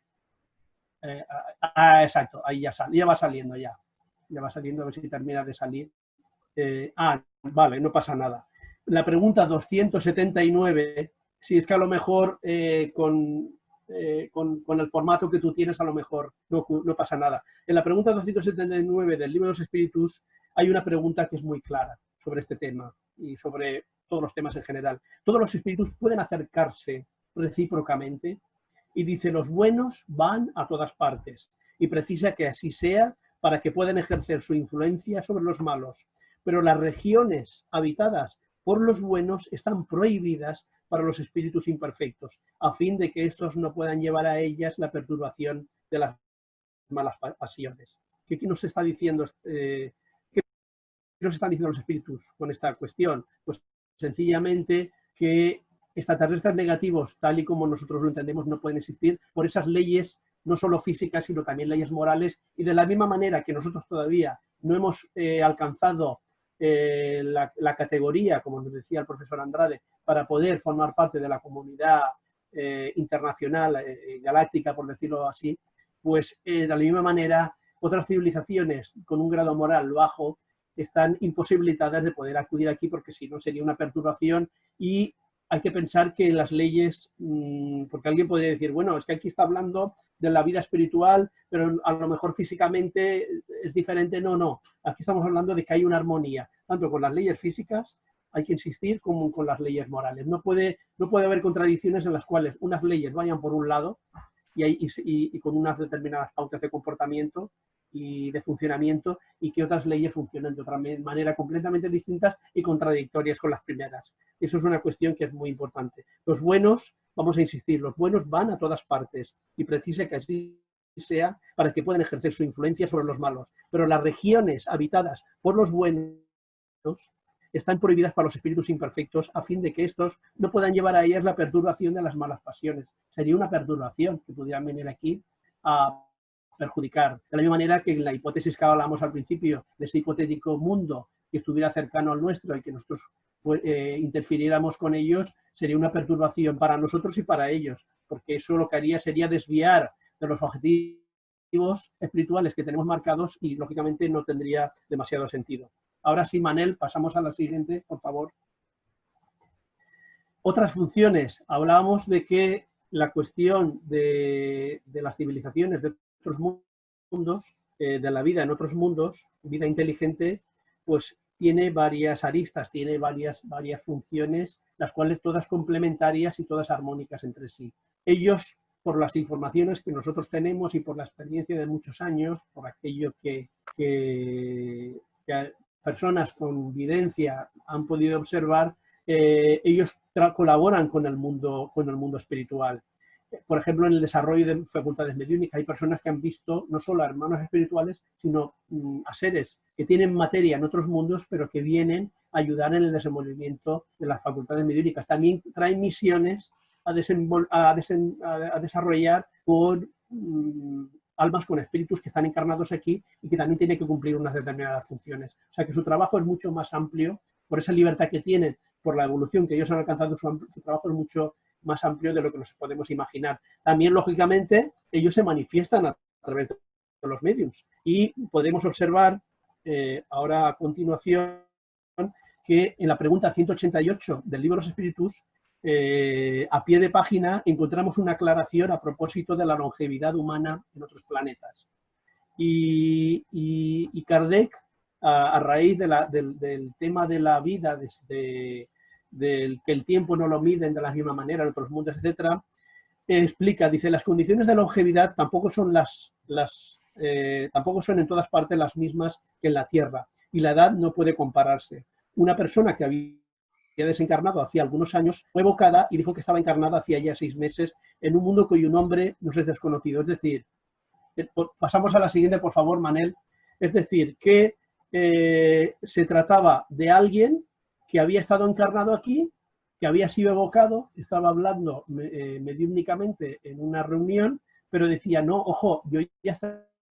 Exacto, ahí ya va saliendo ya. Ya va saliendo, a ver si termina de salir. Vale, no pasa nada. La pregunta 279, si es que a lo mejor con el formato que tú tienes, a lo mejor no pasa nada. En la pregunta 279 del libro de los espíritus hay una pregunta que es muy clara sobre este tema y sobre todos los temas en general. Todos los espíritus pueden acercarse recíprocamente y dice: los buenos van a todas partes, y precisa que así sea para que puedan ejercer su influencia sobre los malos. Pero las regiones habitadas por los buenos están prohibidas para los espíritus imperfectos, a fin de que estos no puedan llevar a ellas la perturbación de las malas pasiones. ¿Qué nos está diciendo? ¿Qué nos están diciendo los espíritus con esta cuestión? Pues sencillamente que extraterrestres negativos, tal y como nosotros lo entendemos, no pueden existir por esas leyes, no solo físicas, sino también leyes morales, y de la misma manera que nosotros todavía no hemos alcanzado la categoría, como nos decía el profesor Andrade, para poder formar parte de la comunidad internacional, galáctica, por decirlo así, pues de la misma manera otras civilizaciones con un grado moral bajo están imposibilitadas de poder acudir aquí, porque si no sería una perturbación. Y hay que pensar que las leyes, porque alguien podría decir, bueno, es que aquí está hablando de la vida espiritual, pero a lo mejor físicamente es diferente. No, no, aquí estamos hablando de que hay una armonía, tanto con las leyes físicas, hay que insistir, como con las leyes morales. No puede haber contradicciones en las cuales unas leyes vayan por un lado y con unas determinadas pautas de comportamiento y de funcionamiento, y que otras leyes funcionen de otra manera completamente distintas y contradictorias con las primeras. Eso es una cuestión que es muy importante. Los buenos, vamos a insistir, los buenos van a todas partes, y precisa que así sea para que puedan ejercer su influencia sobre los malos. Pero las regiones habitadas por los buenos están prohibidas para los espíritus imperfectos, a fin de que estos no puedan llevar a ellas la perturbación de las malas pasiones. Sería una perturbación que pudieran venir aquí a perjudicar. De la misma manera que en la hipótesis que hablamos al principio, de ese hipotético mundo que estuviera cercano al nuestro y que nosotros interfiriéramos con ellos, sería una perturbación para nosotros y para ellos, porque eso lo que haría sería desviar de los objetivos espirituales que tenemos marcados, y lógicamente no tendría demasiado sentido. Ahora sí, Manel, pasamos a la siguiente, por favor. Otras funciones. Hablábamos de que la cuestión de las civilizaciones de otros mundos, de la vida en otros mundos, vida inteligente, pues tiene varias aristas, tiene varias funciones, las cuales todas complementarias y todas armónicas entre sí. Ellos, por las informaciones que nosotros tenemos y por la experiencia de muchos años, por aquello que personas con videncia han podido observar, ellos colaboran con el mundo espiritual. Por ejemplo, en el desarrollo de facultades mediúnicas hay personas que han visto no solo a hermanos espirituales, sino a seres que tienen materia en otros mundos, pero que vienen a ayudar en el desenvolvimiento de las facultades mediúnicas. También traen misiones a desarrollar con almas con espíritus que están encarnados aquí y que también tienen que cumplir unas determinadas funciones. O sea que su trabajo es mucho más amplio, por esa libertad que tienen, por la evolución que ellos han alcanzado, su trabajo es mucho más amplio de lo que nos podemos imaginar. También, lógicamente, ellos se manifiestan a través de los medios, y podemos observar ahora a continuación que en la pregunta 188 del libro de los espíritus, a pie de página, encontramos una aclaración a propósito de la longevidad humana en otros planetas. Y Kardec, a raíz del tema de la vida, del que el tiempo no lo miden de la misma manera en otros mundos, etcétera, explica, dice, las condiciones de longevidad tampoco son tampoco son en todas partes las mismas que en la Tierra, y la edad no puede compararse. Una persona que había desencarnado hacía algunos años fue evocada y dijo que estaba encarnada hacía ya 6 meses en un mundo cuyo nombre nos es desconocido. Es decir, pasamos a la siguiente, por favor, Manel. Es decir, que se trataba de alguien que había estado encarnado aquí, que había sido evocado, estaba hablando mediúmnicamente en una reunión, pero decía, no, ojo, yo ya estoy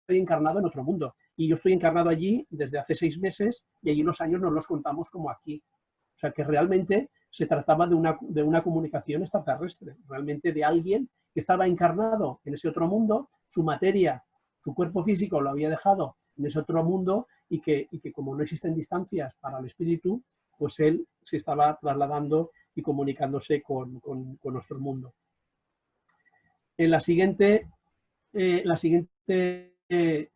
encarnado en otro mundo, y yo estoy encarnado allí desde hace 6 meses, y allí los años no los contamos como aquí. O sea, que realmente se trataba de una comunicación extraterrestre, realmente de alguien que estaba encarnado en ese otro mundo, su materia, su cuerpo físico lo había dejado en ese otro mundo, y que como no existen distancias para el espíritu, pues él se estaba trasladando y comunicándose con nuestro mundo. En la siguiente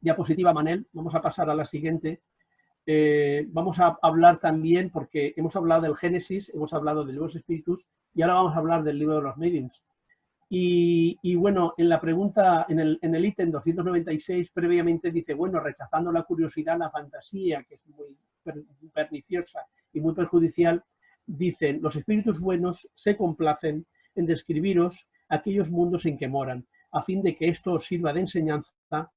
diapositiva, Manel, vamos a pasar a la siguiente. Vamos a hablar también, porque hemos hablado del Génesis, hemos hablado del libro de los espíritus, y ahora vamos a hablar del libro de los mediums. Y bueno, en la pregunta, en el ítem 296, previamente dice, bueno, rechazando la curiosidad, la fantasía, que es muy perniciosa y muy perjudicial, dicen, los espíritus buenos se complacen en describiros aquellos mundos en que moran, a fin de que esto os sirva de enseñanza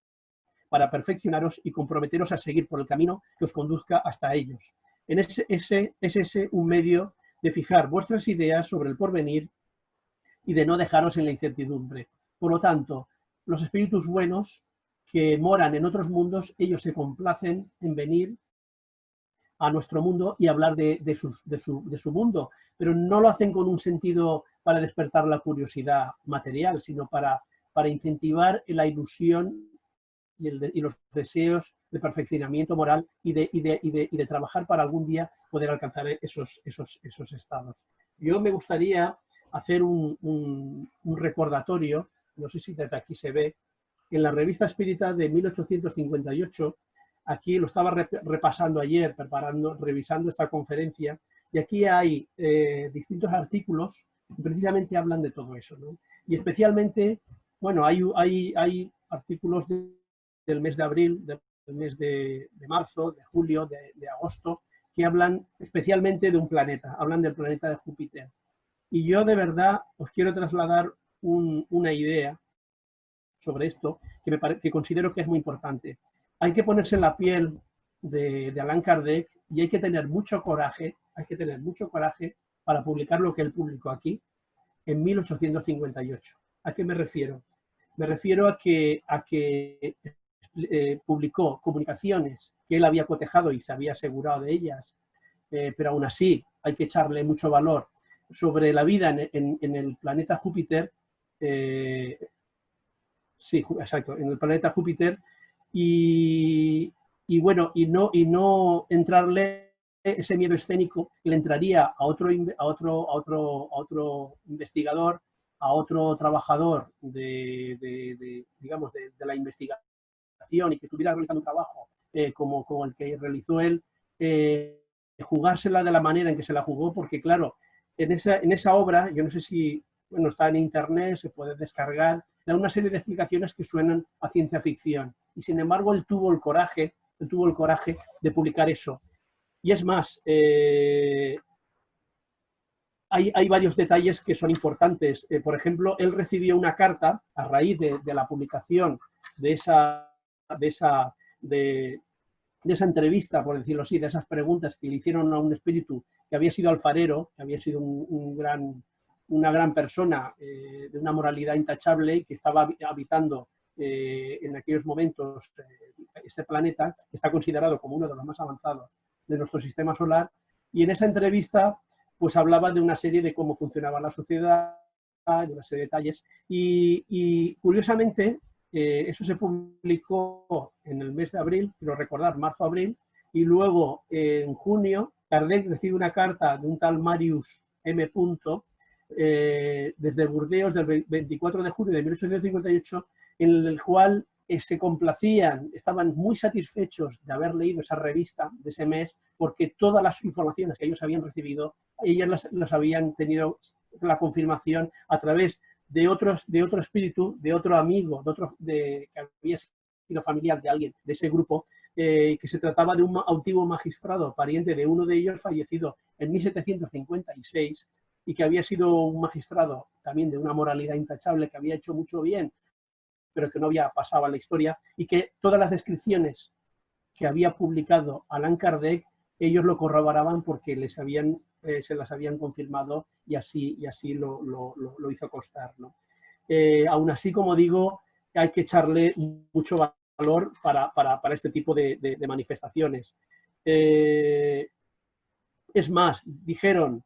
para perfeccionaros y comprometeros a seguir por el camino que os conduzca hasta ellos. Es ese un medio de fijar vuestras ideas sobre el porvenir y de no dejaros en la incertidumbre. Por lo tanto, los espíritus buenos que moran en otros mundos, ellos se complacen en venir a nuestro mundo y hablar de su mundo, pero no lo hacen con un sentido para despertar la curiosidad material, sino para incentivar la ilusión y los deseos de perfeccionamiento moral y de trabajar para algún día poder alcanzar esos estados. Yo me gustaría hacer un recordatorio, no sé si desde aquí se ve, en la Revista Espírita de 1858, aquí lo estaba repasando ayer, revisando esta conferencia, y aquí hay distintos artículos que precisamente hablan de todo eso, ¿no? Y especialmente, bueno, hay artículos del mes de abril, del mes de marzo, de julio, de agosto, que hablan especialmente de un planeta, hablan del planeta de Júpiter. Y yo de verdad os quiero trasladar una idea sobre esto que considero que es muy importante. Hay que ponerse en la piel de Allan Kardec y hay que tener mucho coraje para publicar lo que él publicó aquí en 1858. ¿A qué me refiero? Me refiero a que publicó comunicaciones que él había cotejado y se había asegurado de ellas, pero aún así hay que echarle mucho valor sobre la vida en el planeta Júpiter. Sí, exacto, en el planeta Júpiter, y bueno, y no entrarle ese miedo escénico que le entraría a otro investigador, a otro trabajador digamos, de la investigación y que estuviera realizando un trabajo como el que realizó él, jugársela de la manera en que se la jugó, porque claro, en esa obra, yo no sé si, bueno, está en internet, se puede descargar, da una serie de explicaciones que suenan a ciencia ficción. Y sin embargo, él tuvo el coraje de publicar eso. Y es más, hay varios detalles que son importantes. Por ejemplo, él recibió una carta a raíz de la publicación de esa entrevista, por decirlo así, de esas preguntas que le hicieron a un espíritu que había sido alfarero, que había sido una gran persona de una moralidad intachable y que estaba habitando en aquellos momentos este planeta, que está considerado como uno de los más avanzados de nuestro sistema solar, y en esa entrevista pues hablaba de una serie de cómo funcionaba la sociedad, de una serie de detalles, y curiosamente eso se publicó en el mes de abril, quiero recordar, marzo-abril, y luego en junio Kardec recibe una carta de un tal Marius M. Desde Burdeos del 24 de junio de 1858, en el cual se complacían, estaban muy satisfechos de haber leído esa revista de ese mes, porque todas las informaciones que ellos habían recibido, ellas las habían tenido la confirmación a través de otro espíritu, de otro amigo, que había sido familiar de alguien de ese grupo, que se trataba de un antiguo magistrado, pariente de uno de ellos, fallecido en 1756, y que había sido un magistrado también de una moralidad intachable, que había hecho mucho bien, pero que no había pasado a la historia, y que todas las descripciones que había publicado Allan Kardec, ellos lo corroboraban porque se las habían confirmado, y así lo hizo constar, ¿no? Aún así, como digo, hay que echarle mucho valor para este tipo de manifestaciones. Es más, dijeron,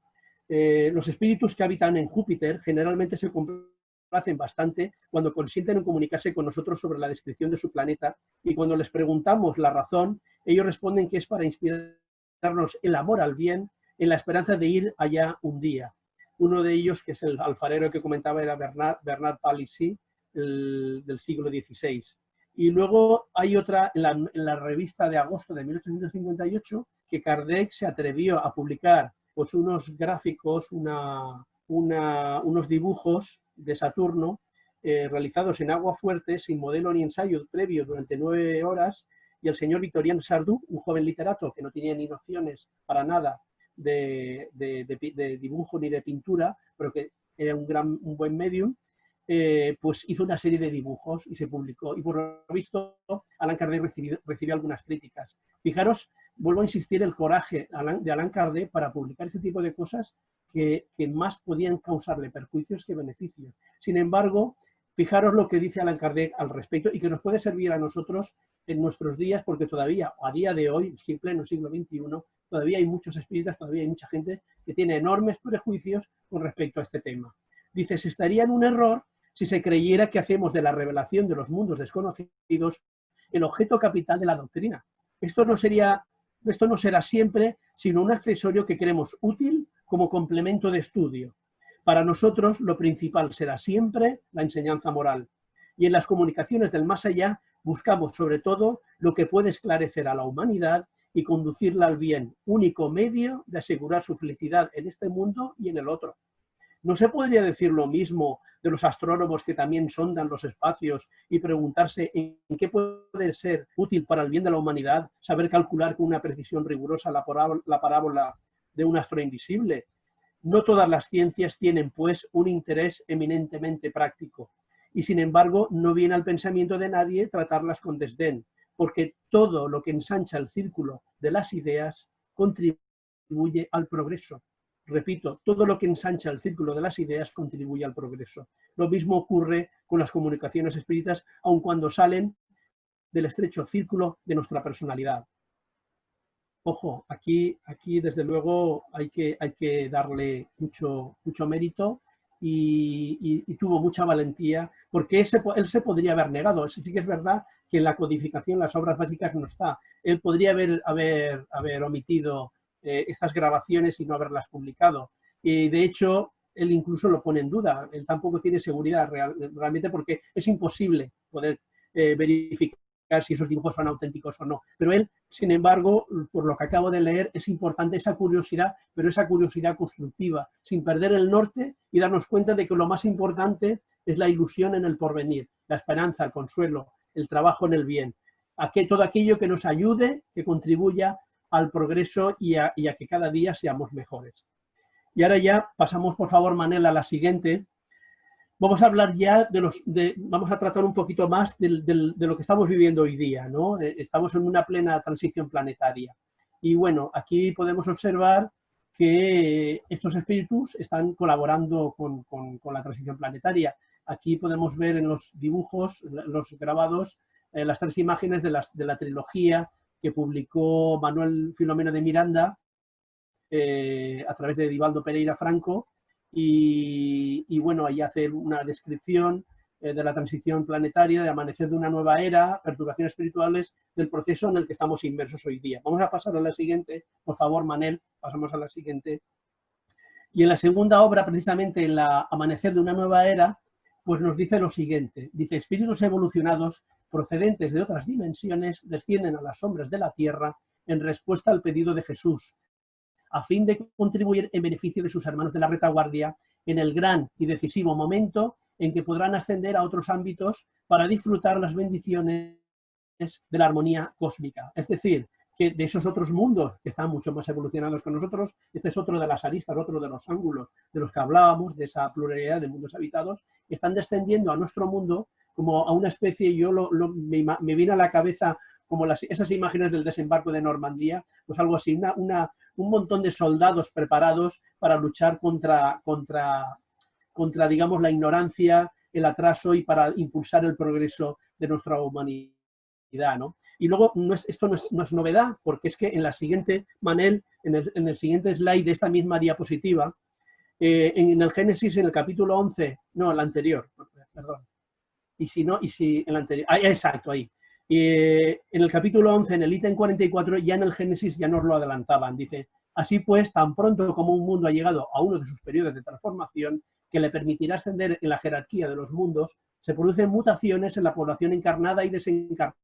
los espíritus que habitan en Júpiter generalmente se complacen bastante cuando consienten en comunicarse con nosotros sobre la descripción de su planeta, y cuando les preguntamos la razón, ellos responden que es para inspirarnos el amor al bien, en la esperanza de ir allá un día. Uno de ellos, que es el alfarero que comentaba, era Bernard Palissy, del siglo XVI. Y luego hay otra, en la revista de agosto de 1858, que Kardec se atrevió a publicar pues unos gráficos, unos dibujos de Saturno realizados en agua fuerte, sin modelo ni ensayo previo, durante 9 horas, y el señor Victorien Sardou, un joven literato que no tenía ni nociones para nada de dibujo ni de pintura, pero que era un buen medium, pues hizo una serie de dibujos y se publicó. Y por lo visto, Allan Kardec recibió algunas críticas. Fijaros, vuelvo a insistir, el coraje de Allan Kardec para publicar ese tipo de cosas que más podían causarle perjuicios que beneficios. Sin embargo, fijaros lo que dice Allan Kardec al respecto, y que nos puede servir a nosotros en nuestros días, porque todavía, a día de hoy, en pleno siglo XXI, todavía hay muchos espíritas, todavía hay mucha gente que tiene enormes prejuicios con respecto a este tema. Dice, se estaría en un error si se creyera que hacemos de la revelación de los mundos desconocidos el objeto capital de la doctrina. Esto no será siempre, sino un accesorio que creemos útil como complemento de estudio. Para nosotros, lo principal será siempre la enseñanza moral. Y en las comunicaciones del más allá, buscamos sobre todo lo que puede esclarecer a la humanidad y conducirla al bien, único medio de asegurar su felicidad en este mundo y en el otro. ¿No se podría decir lo mismo de los astrónomos que también sondan los espacios y preguntarse en qué puede ser útil para el bien de la humanidad saber calcular con una precisión rigurosa la parábola de un astro invisible? No todas las ciencias tienen, pues, un interés eminentemente práctico y, sin embargo, no viene al pensamiento de nadie tratarlas con desdén, porque todo lo que ensancha el círculo de las ideas contribuye al progreso. Repito, todo lo que ensancha el círculo de las ideas contribuye al progreso. Lo mismo ocurre con las comunicaciones espíritas, aun cuando salen del estrecho círculo de nuestra personalidad. Ojo, aquí desde luego hay que darle mucho mérito y tuvo mucha valentía, porque él se podría haber negado. Sí que es verdad que en la codificación, las obras básicas no está. Él podría haber omitido estas grabaciones y no haberlas publicado. De hecho, él incluso lo pone en duda. Él tampoco tiene seguridad realmente porque es imposible poder verificar si esos dibujos son auténticos o no. Pero él, sin embargo, por lo que acabo de leer, es importante esa curiosidad, pero esa curiosidad constructiva, sin perder el norte y darnos cuenta de que lo más importante es la ilusión en el porvenir, la esperanza, el consuelo, el trabajo en el bien. Todo aquello que nos ayude, que contribuya al progreso y a que cada día seamos mejores. Y ahora ya pasamos, por favor, Manel, a la siguiente. Vamos a hablar ya vamos a tratar un poquito más de lo que estamos viviendo hoy día, ¿no? Estamos en una plena transición planetaria. Y bueno, aquí podemos observar que estos espíritus están colaborando con la transición planetaria. Aquí podemos ver en los dibujos, los grabados, las 3 imágenes de la trilogía que publicó Manuel Filomeno de Miranda a través de Divaldo Pereira Franco. Y bueno, ahí hace una descripción de la transición planetaria, de amanecer de una nueva era, perturbaciones espirituales, del proceso en el que estamos inmersos hoy día. Vamos a pasar a la siguiente, por favor, Manel, pasamos a la siguiente. Y en la segunda obra, precisamente en la Amanecer de una nueva era, pues nos dice lo siguiente. Dice, espíritus evolucionados procedentes de otras dimensiones descienden a las sombras de la Tierra en respuesta al pedido de Jesús, a fin de contribuir en beneficio de sus hermanos de la retaguardia en el gran y decisivo momento en que podrán ascender a otros ámbitos para disfrutar las bendiciones de la armonía cósmica. Es decir, que de esos otros mundos que están mucho más evolucionados que nosotros, este es otro de las aristas, otro de los ángulos de los que hablábamos, de esa pluralidad de mundos habitados, están descendiendo a nuestro mundo como a una especie, me viene a la cabeza como esas imágenes del desembarco de Normandía, pues algo así, un montón de soldados preparados para luchar contra, digamos, la ignorancia, el atraso y para impulsar el progreso de nuestra humanidad, ¿no? Y luego, esto no es novedad, porque es que en la siguiente, Manel, en el siguiente slide de esta misma diapositiva, en el Génesis, en el capítulo 11, no, el anterior, perdón, en el anterior, exacto, ahí. En el capítulo 11, en el ítem 44, ya en el Génesis ya nos lo adelantaban. Dice, así pues, tan pronto como un mundo ha llegado a uno de sus periodos de transformación que le permitirá ascender en la jerarquía de los mundos, se producen mutaciones en la población encarnada y desencarnada.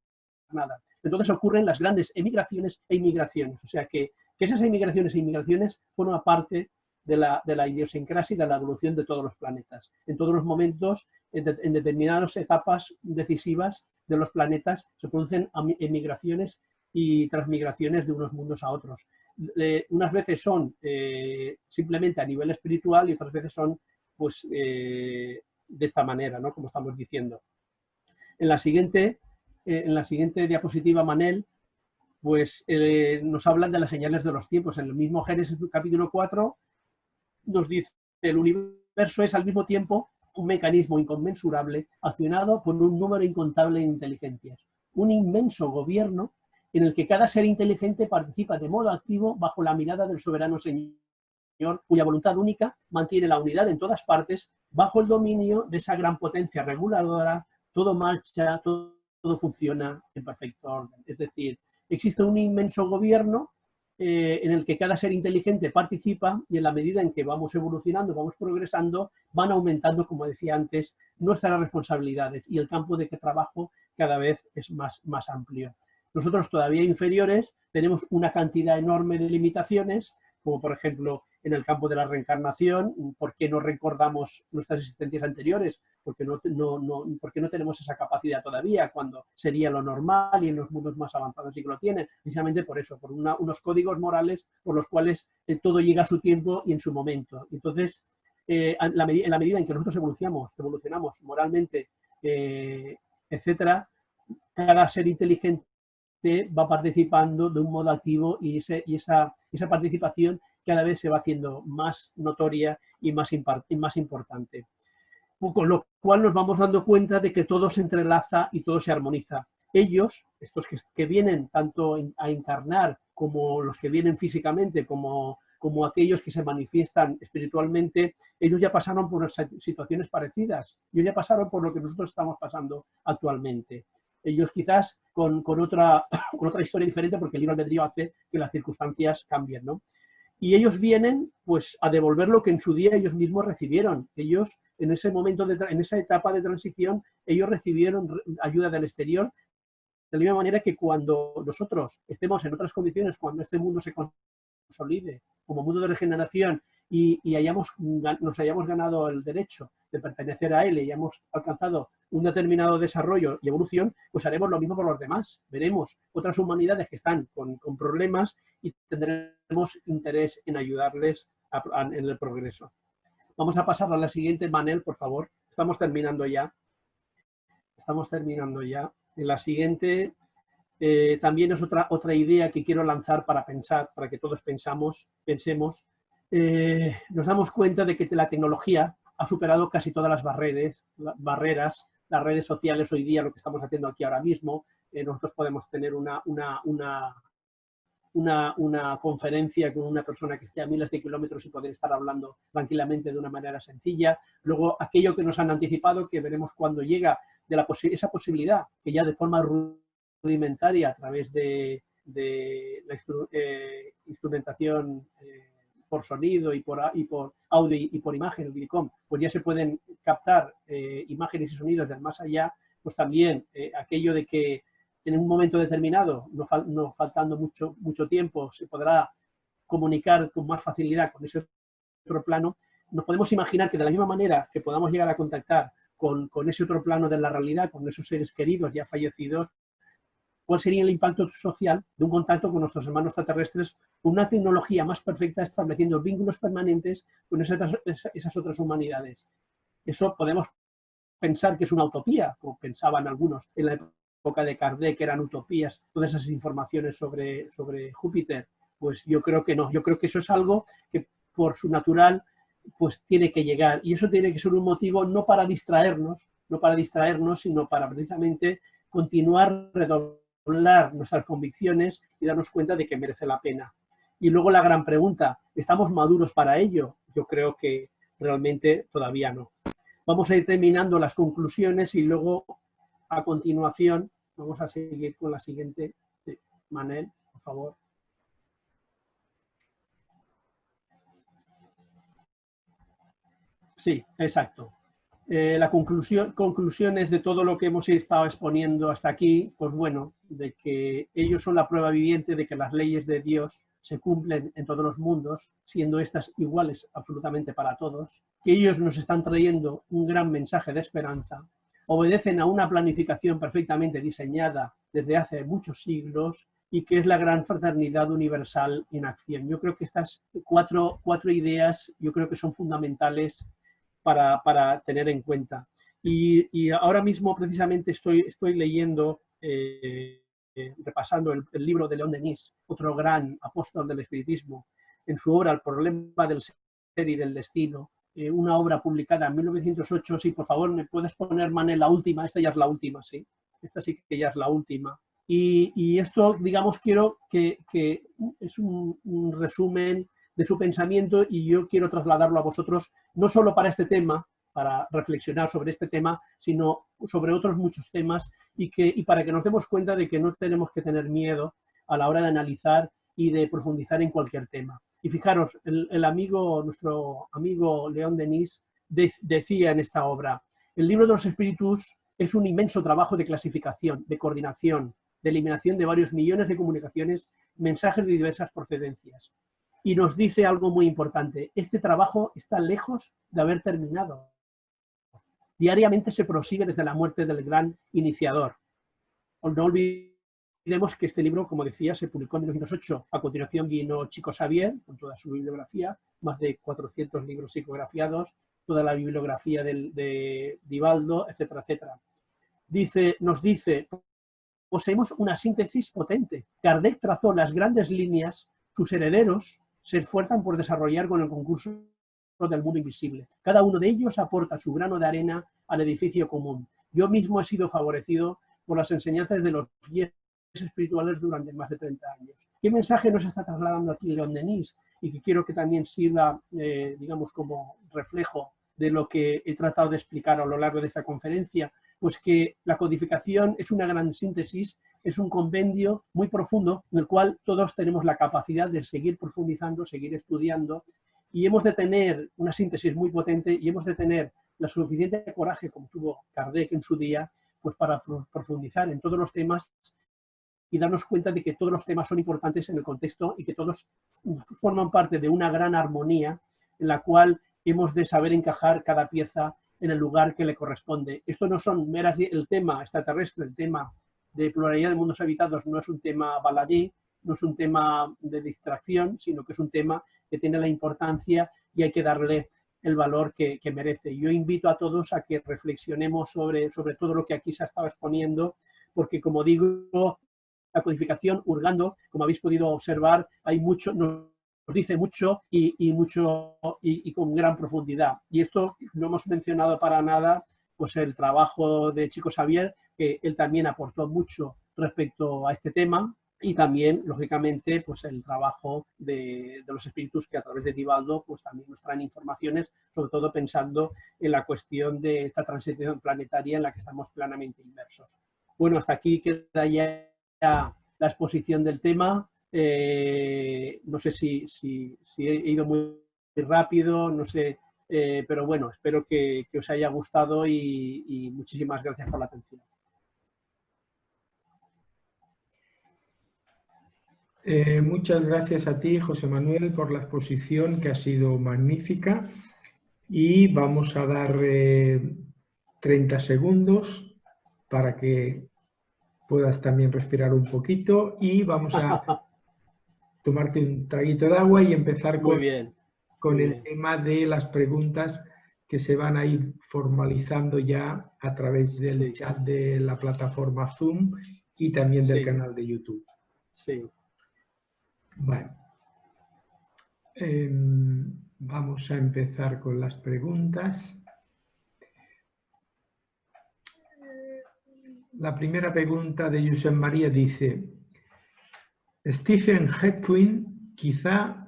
Entonces ocurren las grandes emigraciones e inmigraciones. O sea que esas emigraciones e inmigraciones forman parte de la idiosincrasia y de la evolución de todos los planetas. En todos los momentos, en determinadas etapas decisivas de los planetas, se producen emigraciones y transmigraciones de unos mundos a otros. Unas veces son simplemente a nivel espiritual y otras veces son pues, de esta manera, ¿no? Como estamos diciendo. En la siguiente diapositiva, Manel, pues nos hablan de las señales de los tiempos. En el mismo Génesis capítulo 4 nos dice, el universo es al mismo tiempo un mecanismo inconmensurable accionado por un número incontable de inteligencias. Un inmenso gobierno en el que cada ser inteligente participa de modo activo bajo la mirada del soberano Señor. cuya voluntad única mantiene la unidad en todas partes bajo el dominio de esa gran potencia reguladora. Todo marcha, todo funciona en perfecto orden. Es decir, existe un inmenso gobierno en el que cada ser inteligente participa, y en la medida en que vamos evolucionando, vamos progresando, van aumentando, como decía antes, nuestras responsabilidades y el campo de trabajo cada vez es más amplio. Nosotros, todavía inferiores, tenemos una cantidad enorme de limitaciones, como por ejemplo en el campo de la reencarnación. ¿Por qué no recordamos nuestras existencias anteriores? Porque no tenemos esa capacidad todavía, cuando sería lo normal, y en los mundos más avanzados sí que lo tienen. Precisamente por eso, por unos códigos morales por los cuales todo llega a su tiempo y en su momento. Entonces, en la medida en que nosotros evolucionamos moralmente, etcétera, cada ser inteligente va participando de un modo activo, y esa participación cada vez se va haciendo más notoria y más importante. Con lo cual nos vamos dando cuenta de que todo se entrelaza y todo se armoniza. Ellos, estos que vienen tanto a encarnar, como los que vienen físicamente, como aquellos que se manifiestan espiritualmente, ellos ya pasaron por situaciones parecidas. Ellos ya pasaron por lo que nosotros estamos pasando actualmente. Ellos quizás con otra historia diferente, porque el libre albedrío hace que las circunstancias cambien, ¿no? Y ellos vienen pues a devolver lo que en su día ellos mismos recibieron. Ellos, en ese momento, en esa etapa de transición, ellos recibieron ayuda del exterior, de la misma manera que cuando nosotros estemos en otras condiciones, cuando este mundo se consolide como mundo de regeneración y nos hayamos ganado el derecho de pertenecer a él y hayamos alcanzado un determinado desarrollo y evolución, pues haremos lo mismo por los demás. Veremos otras humanidades que están con problemas y tendremos interés en ayudarles en el progreso. Vamos a pasar a la siguiente, Manel, por favor. Estamos terminando ya. En la siguiente también es otra idea que quiero lanzar para pensar, para que todos pensemos. Nos damos cuenta de que la tecnología ha superado casi todas las barreras. Las redes sociales hoy día, lo que estamos haciendo aquí ahora mismo, nosotros podemos tener una conferencia con una persona que esté a miles de kilómetros y poder estar hablando tranquilamente de una manera sencilla. Luego, aquello que nos han anticipado, que veremos cuando llega, de esa posibilidad que ya de forma rudimentaria, a través de la instrumentación por sonido y por audio y por imagen, el Vidicom, pues ya se pueden captar imágenes y sonidos del más allá. Pues también aquello de que en un momento determinado, no faltando mucho tiempo, se podrá comunicar con más facilidad con ese otro plano. Nos podemos imaginar que de la misma manera que podamos llegar a contactar con ese otro plano de la realidad, con esos seres queridos ya fallecidos, ¿cuál sería el impacto social de un contacto con nuestros hermanos extraterrestres, con una tecnología más perfecta, estableciendo vínculos permanentes con esas otras humanidades? Eso podemos pensar que es una utopía, como pensaban algunos en la época de Kardec, que eran utopías, todas esas informaciones sobre Júpiter. Pues yo creo que no, yo creo que eso es algo que por su natural pues tiene que llegar, y eso tiene que ser un motivo no para distraernos, sino para precisamente continuar, redoblar nuestras convicciones y darnos cuenta de que merece la pena. Y luego la gran pregunta, ¿estamos maduros para ello? Yo creo que realmente todavía no. Vamos a ir terminando las conclusiones y luego, a continuación, vamos a seguir con la siguiente. Manel, por favor. Sí, exacto. La conclusiones de todo lo que hemos estado exponiendo hasta aquí, pues bueno, de que ellos son la prueba viviente de que las leyes de Dios se cumplen en todos los mundos, siendo estas iguales absolutamente para todos, que ellos nos están trayendo un gran mensaje de esperanza, obedecen a una planificación perfectamente diseñada desde hace muchos siglos y que es la gran fraternidad universal en acción. Yo creo que estas cuatro ideas yo creo que son fundamentales para tener en cuenta. Y ahora mismo precisamente estoy leyendo, repasando el libro de León Denis, otro gran apóstol del espiritismo, en su obra El problema del ser y del destino, una obra publicada en 1908. Sí, por favor, ¿me puedes poner, Manel, la última? Esta ya es la última, sí. Esta sí que ya es la última. Y esto, digamos, quiero que es un resumen de su pensamiento, y yo quiero trasladarlo a vosotros, no solo para este tema, para reflexionar sobre este tema, sino sobre otros muchos temas, y para que nos demos cuenta de que no tenemos que tener miedo a la hora de analizar y de profundizar en cualquier tema. Y fijaros, nuestro amigo León Denis decía en esta obra: el libro de los espíritus es un inmenso trabajo de clasificación, de coordinación, de eliminación de varios millones de comunicaciones, mensajes de diversas procedencias. Y nos dice algo muy importante: este trabajo está lejos de haber terminado. Diariamente se prosigue desde la muerte del gran iniciador. No olvidemos que este libro, como decía, se publicó en 1908. A continuación vino Chico Xavier, con toda su bibliografía, más de 400 libros psicografiados, toda la bibliografía de Divaldo, etcétera, etcétera. Nos dice: poseemos una síntesis potente. Kardec trazó las grandes líneas, sus herederos se esfuerzan por desarrollar con el concurso del mundo invisible. Cada uno de ellos aporta su grano de arena al edificio común. Yo mismo he sido favorecido por las enseñanzas de los guías espirituales durante más de 30 años. ¿Qué mensaje nos está trasladando aquí León Denis? Y que quiero que también sirva, digamos, como reflejo de lo que he tratado de explicar a lo largo de esta conferencia. Pues que la codificación es una gran síntesis, es un compendio muy profundo en el cual todos tenemos la capacidad de seguir profundizando, seguir estudiando, y hemos de tener una síntesis muy potente, y hemos de tener la suficiente coraje, como tuvo Kardec en su día, pues para profundizar en todos los temas y darnos cuenta de que todos los temas son importantes en el contexto y que todos forman parte de una gran armonía en la cual hemos de saber encajar cada pieza en el lugar que le corresponde. Esto no son meras... El tema extraterrestre, el tema de pluralidad de mundos habitados no es un tema baladí, no es un tema de distracción, sino que es un tema que tiene la importancia y hay que darle el valor que merece. Yo invito a todos a que reflexionemos sobre todo lo que aquí se ha estado exponiendo, porque, como digo, la codificación, hurgando, como habéis podido observar, hay mucho, nos dice mucho y con gran profundidad. Y esto no hemos mencionado para nada pues el trabajo de Chico Xavier, que él también aportó mucho respecto a este tema, y también, lógicamente, pues el trabajo de los espíritus, que a través de Divaldo pues también nos traen informaciones, sobre todo pensando en la cuestión de esta transición planetaria en la que estamos plenamente inmersos. Bueno, hasta aquí queda ya la exposición del tema. No sé si he ido muy rápido, no sé, pero bueno, espero que os haya gustado y muchísimas gracias por la atención.
Muchas gracias a ti, José Manuel, por la exposición, que ha sido magnífica, y vamos a dar 30 segundos para que puedas también respirar un poquito, y vamos a tomarte un traguito de agua y empezar con el tema de las preguntas que se van a ir formalizando ya a través del chat de la plataforma Zoom y también del canal de YouTube.
Sí.
Bueno, vamos a empezar con las preguntas. La primera pregunta de Josep María dice: Stephen Hawking quizá,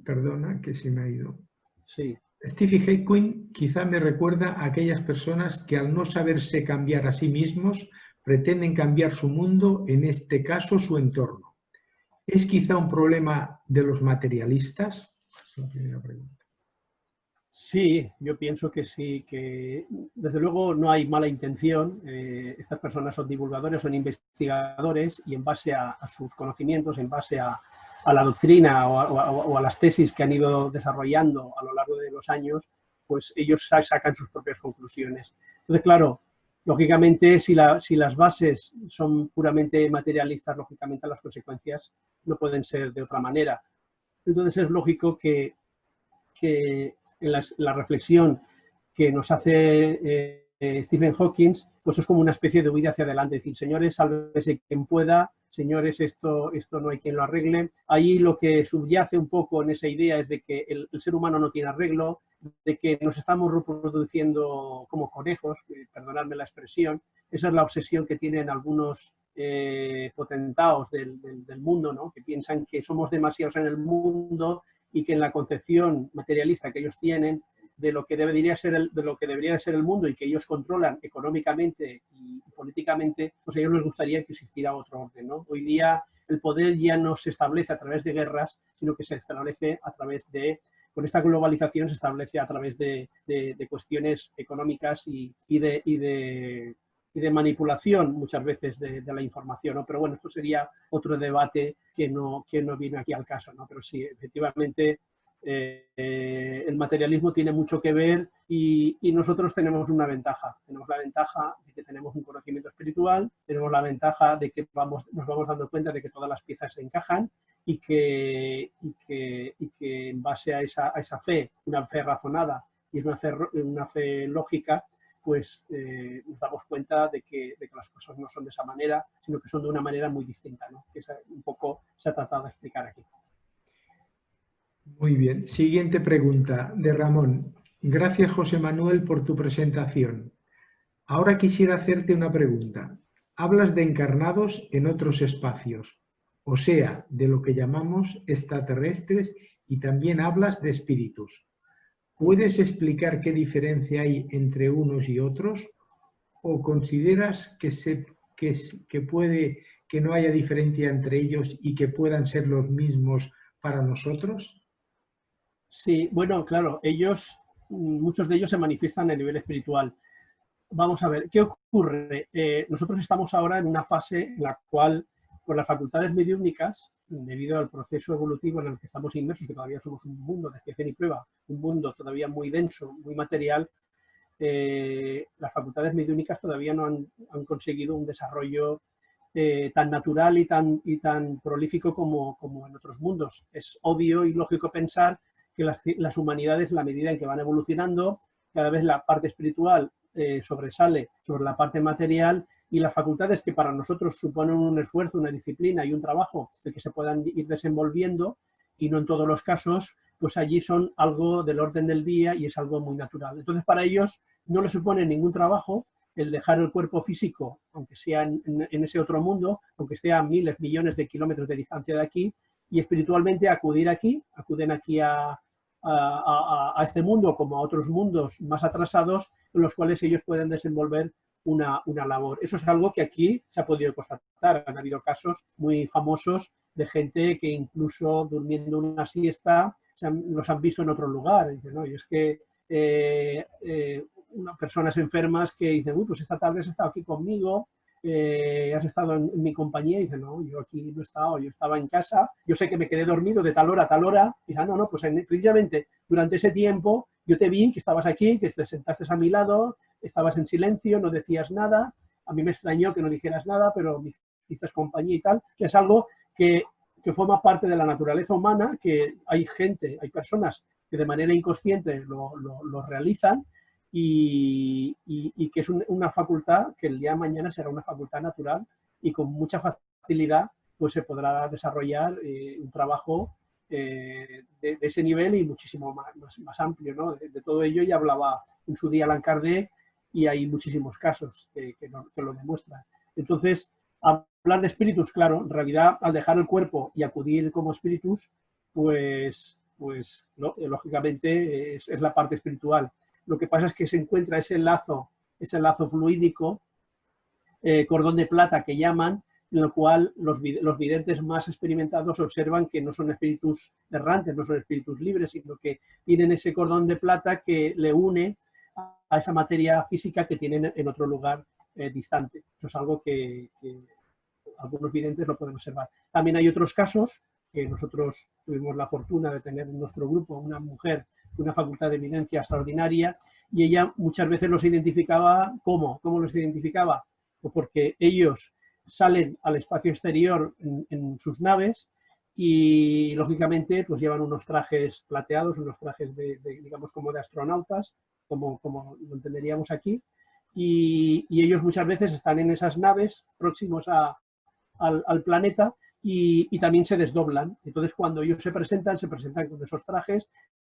perdona que se me ha ido.
Sí.
Stephen Hawking quizá me recuerda a aquellas personas que, al no saberse cambiar a sí mismos, pretenden cambiar su mundo, en este caso su entorno. ¿Es quizá un problema de los materialistas? Esa es la primera pregunta.
Sí, yo pienso que sí, que desde luego no hay mala intención. Estas personas son divulgadores, son investigadores, y en base a sus conocimientos, en base a la doctrina o a las tesis que han ido desarrollando a lo largo de los años, pues ellos sacan sus propias conclusiones. Entonces, claro, lógicamente, si las bases son puramente materialistas, lógicamente las consecuencias no pueden ser de otra manera. Entonces es lógico que en la reflexión que nos hace Stephen Hawking, pues es como una especie de huida hacia adelante, es decir, señores, sálvese quien pueda, señores, esto no hay quien lo arregle. Ahí lo que subyace un poco en esa idea es de que el ser humano no tiene arreglo, de que nos estamos reproduciendo como conejos, perdonadme la expresión. Esa es la obsesión que tienen algunos potentados del mundo, ¿no? Que piensan que somos demasiados en el mundo y que en la concepción materialista que ellos tienen de lo que debería ser el mundo y que ellos controlan económicamente y políticamente, pues a ellos les gustaría que existiera otro orden, ¿no? Hoy día el poder ya no se establece a través de guerras, sino que se establece a través de, con esta globalización se establece a través de cuestiones económicas y de manipulación muchas veces de la información, ¿no? Pero bueno, esto sería otro debate que no viene aquí al caso, ¿no? Pero sí, efectivamente, el materialismo tiene mucho que ver y nosotros tenemos una ventaja. Tenemos la ventaja de que tenemos un conocimiento espiritual, tenemos la ventaja de que nos vamos dando cuenta de que todas las piezas se encajan y que en base a esa fe, una fe razonada y una fe lógica, pues nos damos cuenta de que las cosas no son de esa manera, sino que son de una manera muy distinta, ¿no? Que un poco se ha tratado de explicar aquí.
Muy bien. Siguiente pregunta de Ramón. Gracias, José Manuel, por tu presentación. Ahora quisiera hacerte una pregunta. Hablas de encarnados en otros espacios, o sea, de lo que llamamos extraterrestres, y también hablas de espíritus. ¿Puedes explicar qué diferencia hay entre unos y otros? ¿O consideras que no haya diferencia entre ellos y que puedan ser los mismos para nosotros?
Sí, bueno, claro, muchos de ellos se manifiestan a nivel espiritual. Vamos a ver, ¿qué ocurre? Nosotros estamos ahora en una fase en la cual, por las facultades mediúmnicas, debido al proceso evolutivo en el que estamos inmersos, que todavía somos un mundo de expiación y prueba, un mundo todavía muy denso, muy material, las facultades mediúmnicas todavía no han conseguido un desarrollo tan natural y tan prolífico como en otros mundos. Es obvio y lógico pensar que las humanidades, en la medida en que van evolucionando, cada vez la parte espiritual sobresale sobre la parte material y las facultades que para nosotros suponen un esfuerzo, una disciplina y un trabajo el que se puedan ir desenvolviendo, y no en todos los casos, pues allí son algo del orden del día y es algo muy natural. Entonces, para ellos no les supone ningún trabajo el dejar el cuerpo físico, aunque sea en ese otro mundo, aunque esté a miles, millones de kilómetros de distancia de aquí, y espiritualmente acuden aquí a este mundo como a otros mundos más atrasados en los cuales ellos pueden desenvolver una labor. Eso es algo que aquí se ha podido constatar. Han habido casos muy famosos de gente que incluso durmiendo una siesta los han visto en otro lugar. Dicen, ¿no? Y es que unas personas enfermas que dicen, uy, pues esta tarde has estado aquí conmigo, has estado en mi compañía, y dice, no, yo aquí no he estado, yo estaba en casa, yo sé que me quedé dormido de tal hora a tal hora, y dice, no, pues precisamente durante ese tiempo yo te vi que estabas aquí, que te sentaste a mi lado, estabas en silencio, no decías nada, a mí me extrañó que no dijeras nada, pero me hiciste compañía y tal. O sea, es algo que forma parte de la naturaleza humana, que hay personas que de manera inconsciente lo realizan, y que es una facultad que el día de mañana será una facultad natural y con mucha facilidad pues se podrá desarrollar un trabajo de ese nivel y muchísimo más amplio, ¿no? De todo ello ya hablaba en su día Allan Kardec y hay muchísimos casos que lo demuestran. Entonces, hablar de espíritus, claro, en realidad al dejar el cuerpo y acudir como espíritus, pues ¿no? Lógicamente es la parte espiritual. Lo que pasa es que se encuentra ese lazo fluídico, cordón de plata que llaman, en el cual los videntes más experimentados observan que no son espíritus errantes, no son espíritus libres, sino que tienen ese cordón de plata que le une a esa materia física que tienen en otro lugar distante. Eso es algo que algunos videntes lo pueden observar. También hay otros casos que nosotros tuvimos la fortuna de tener en nuestro grupo una mujer de una facultad de evidencia extraordinaria, y ella muchas veces los identificaba. ¿Cómo los identificaba? Pues porque ellos salen al espacio exterior en sus naves y lógicamente pues llevan unos trajes plateados, unos trajes digamos como de astronautas, como lo entenderíamos aquí, y ellos muchas veces están en esas naves próximos al planeta y también se desdoblan. Entonces, cuando ellos se presentan con esos trajes,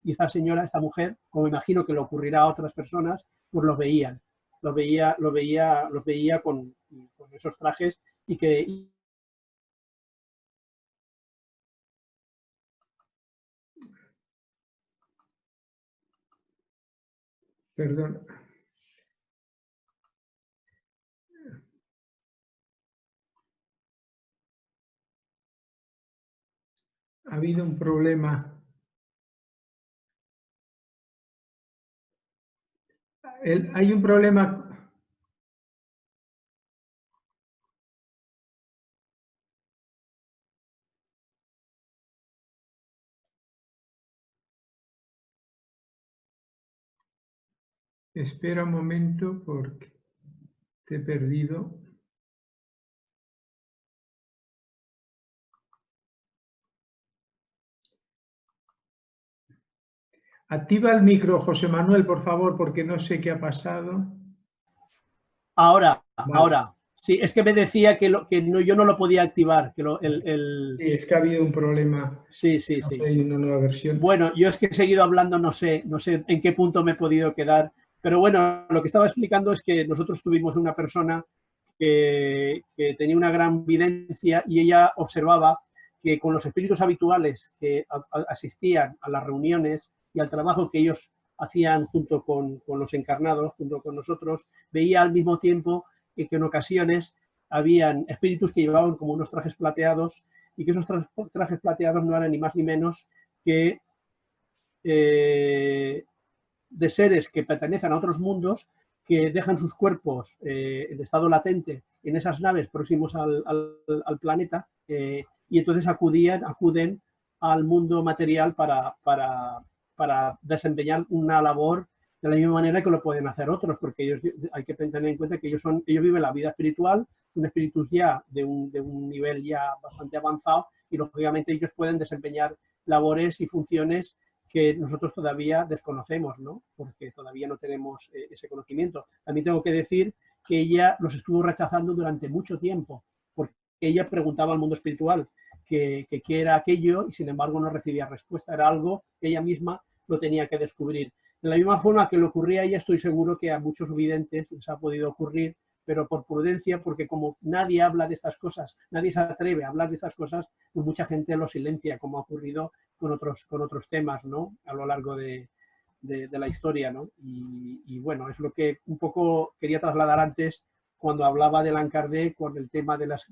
y esta señora, esta mujer, como imagino que le ocurrirá a otras personas, pues los veía con esos trajes y que...
Perdón. Ha habido un problema. Hay un problema. Espera un momento porque te he perdido. Activa el micro, José Manuel, por favor, porque no sé qué ha pasado.
Ahora,
Vale.
ahora. Sí, es que me decía que yo no lo podía activar. Que
Sí, es que ha habido un problema.
Sí,
No
sí.
sé, una nueva versión.
Bueno, yo es que he seguido hablando, no sé en qué punto me he podido quedar, pero bueno, lo que estaba explicando es que nosotros tuvimos una persona que tenía una gran videncia y ella observaba que con los espíritus habituales que asistían a las reuniones y al trabajo que ellos hacían junto con los encarnados, junto con nosotros, veía al mismo tiempo que en ocasiones habían espíritus que llevaban como unos trajes plateados y que esos trajes plateados no eran ni más ni menos que de seres que pertenecen a otros mundos, que dejan sus cuerpos en estado latente en esas naves próximos al planeta y entonces acuden al mundo material para desempeñar una labor de la misma manera que lo pueden hacer otros, porque ellos, hay que tener en cuenta que ellos viven la vida espiritual, son espíritus ya de un nivel ya bastante avanzado y lógicamente ellos pueden desempeñar labores y funciones que nosotros todavía desconocemos, ¿no? Porque todavía no tenemos ese conocimiento. También tengo que decir que ella los estuvo rechazando durante mucho tiempo, porque ella preguntaba al mundo espiritual qué era aquello y sin embargo no recibía respuesta. Era algo que ella misma lo tenía que descubrir. De la misma forma que le ocurría a ella, estoy seguro que a muchos videntes les ha podido ocurrir, pero por prudencia, porque como nadie habla de estas cosas, nadie se atreve a hablar de estas cosas, pues mucha gente lo silencia, como ha ocurrido con otros temas, ¿no? A lo largo de la historia, ¿no? Y bueno, es lo que un poco quería trasladar antes cuando hablaba de Allan Kardec con el tema de las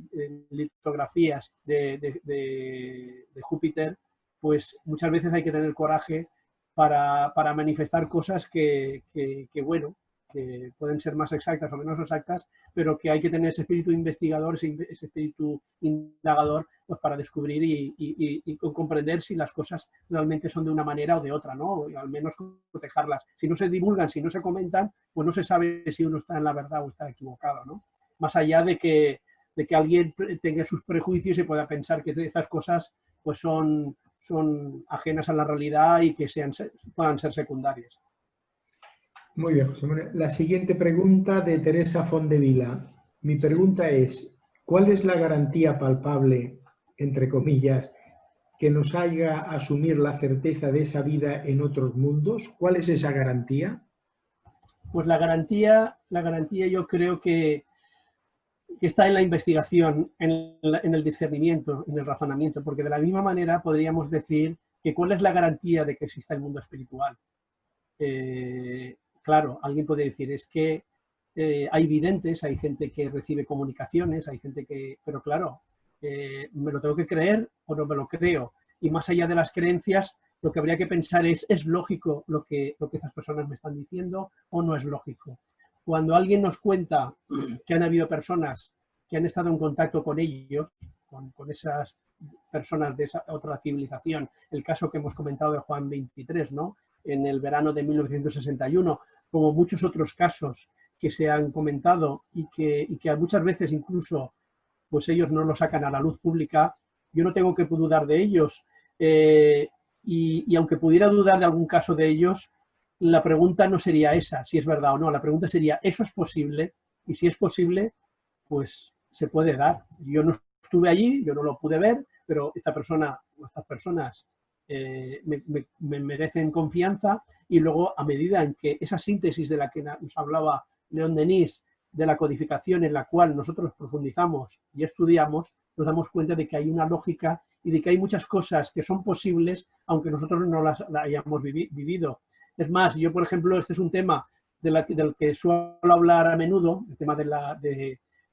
litografías de Júpiter, pues muchas veces hay que tener coraje para manifestar cosas bueno, que pueden ser más exactas o menos exactas, pero que hay que tener ese espíritu investigador, ese espíritu indagador, pues para descubrir y comprender si las cosas realmente son de una manera o de otra, ¿no? Y al menos cotejarlas. Si no se divulgan, si no se comentan, pues no se sabe si uno está en la verdad o está equivocado, ¿no? Más allá de que alguien tenga sus prejuicios y pueda pensar que estas cosas pues son ajenas a la realidad y que puedan ser secundarias.
Muy bien, José Manuel. La siguiente pregunta de Teresa Fondevila. Mi pregunta es, ¿cuál es la garantía palpable, entre comillas, que nos haga asumir la certeza de esa vida en otros mundos? ¿Cuál es esa garantía?
Pues la garantía yo creo que está en la investigación, en el discernimiento, en el razonamiento, porque de la misma manera podríamos decir que cuál es la garantía de que exista el mundo espiritual. Claro, alguien puede decir, es que hay videntes, hay gente que recibe comunicaciones, hay gente que... Pero claro, ¿me lo tengo que creer o no me lo creo? Y más allá de las creencias, lo que habría que pensar es lógico lo que estas personas me están diciendo o no es lógico. Cuando alguien nos cuenta que han habido personas que han estado en contacto con ellos, con esas personas de esa otra civilización, el caso que hemos comentado de Juan 23, ¿no? En el verano de 1961, como muchos otros casos que se han comentado y que muchas veces incluso pues ellos no lo sacan a la luz pública, yo no tengo que dudar de ellos. Y aunque pudiera dudar de algún caso de ellos, la pregunta no sería esa, si es verdad o no. La pregunta sería, ¿eso es posible? Y si es posible, pues se puede dar. Yo no estuve allí, yo no lo pude ver, pero esta persona o estas personas me merecen confianza y luego a medida en que esa síntesis de la que nos hablaba León Denis, de la codificación en la cual nosotros profundizamos y estudiamos, nos damos cuenta de que hay una lógica y de que hay muchas cosas que son posibles aunque nosotros no las hayamos vivido. Es más, yo por ejemplo, este es un tema del que suelo hablar a menudo, el tema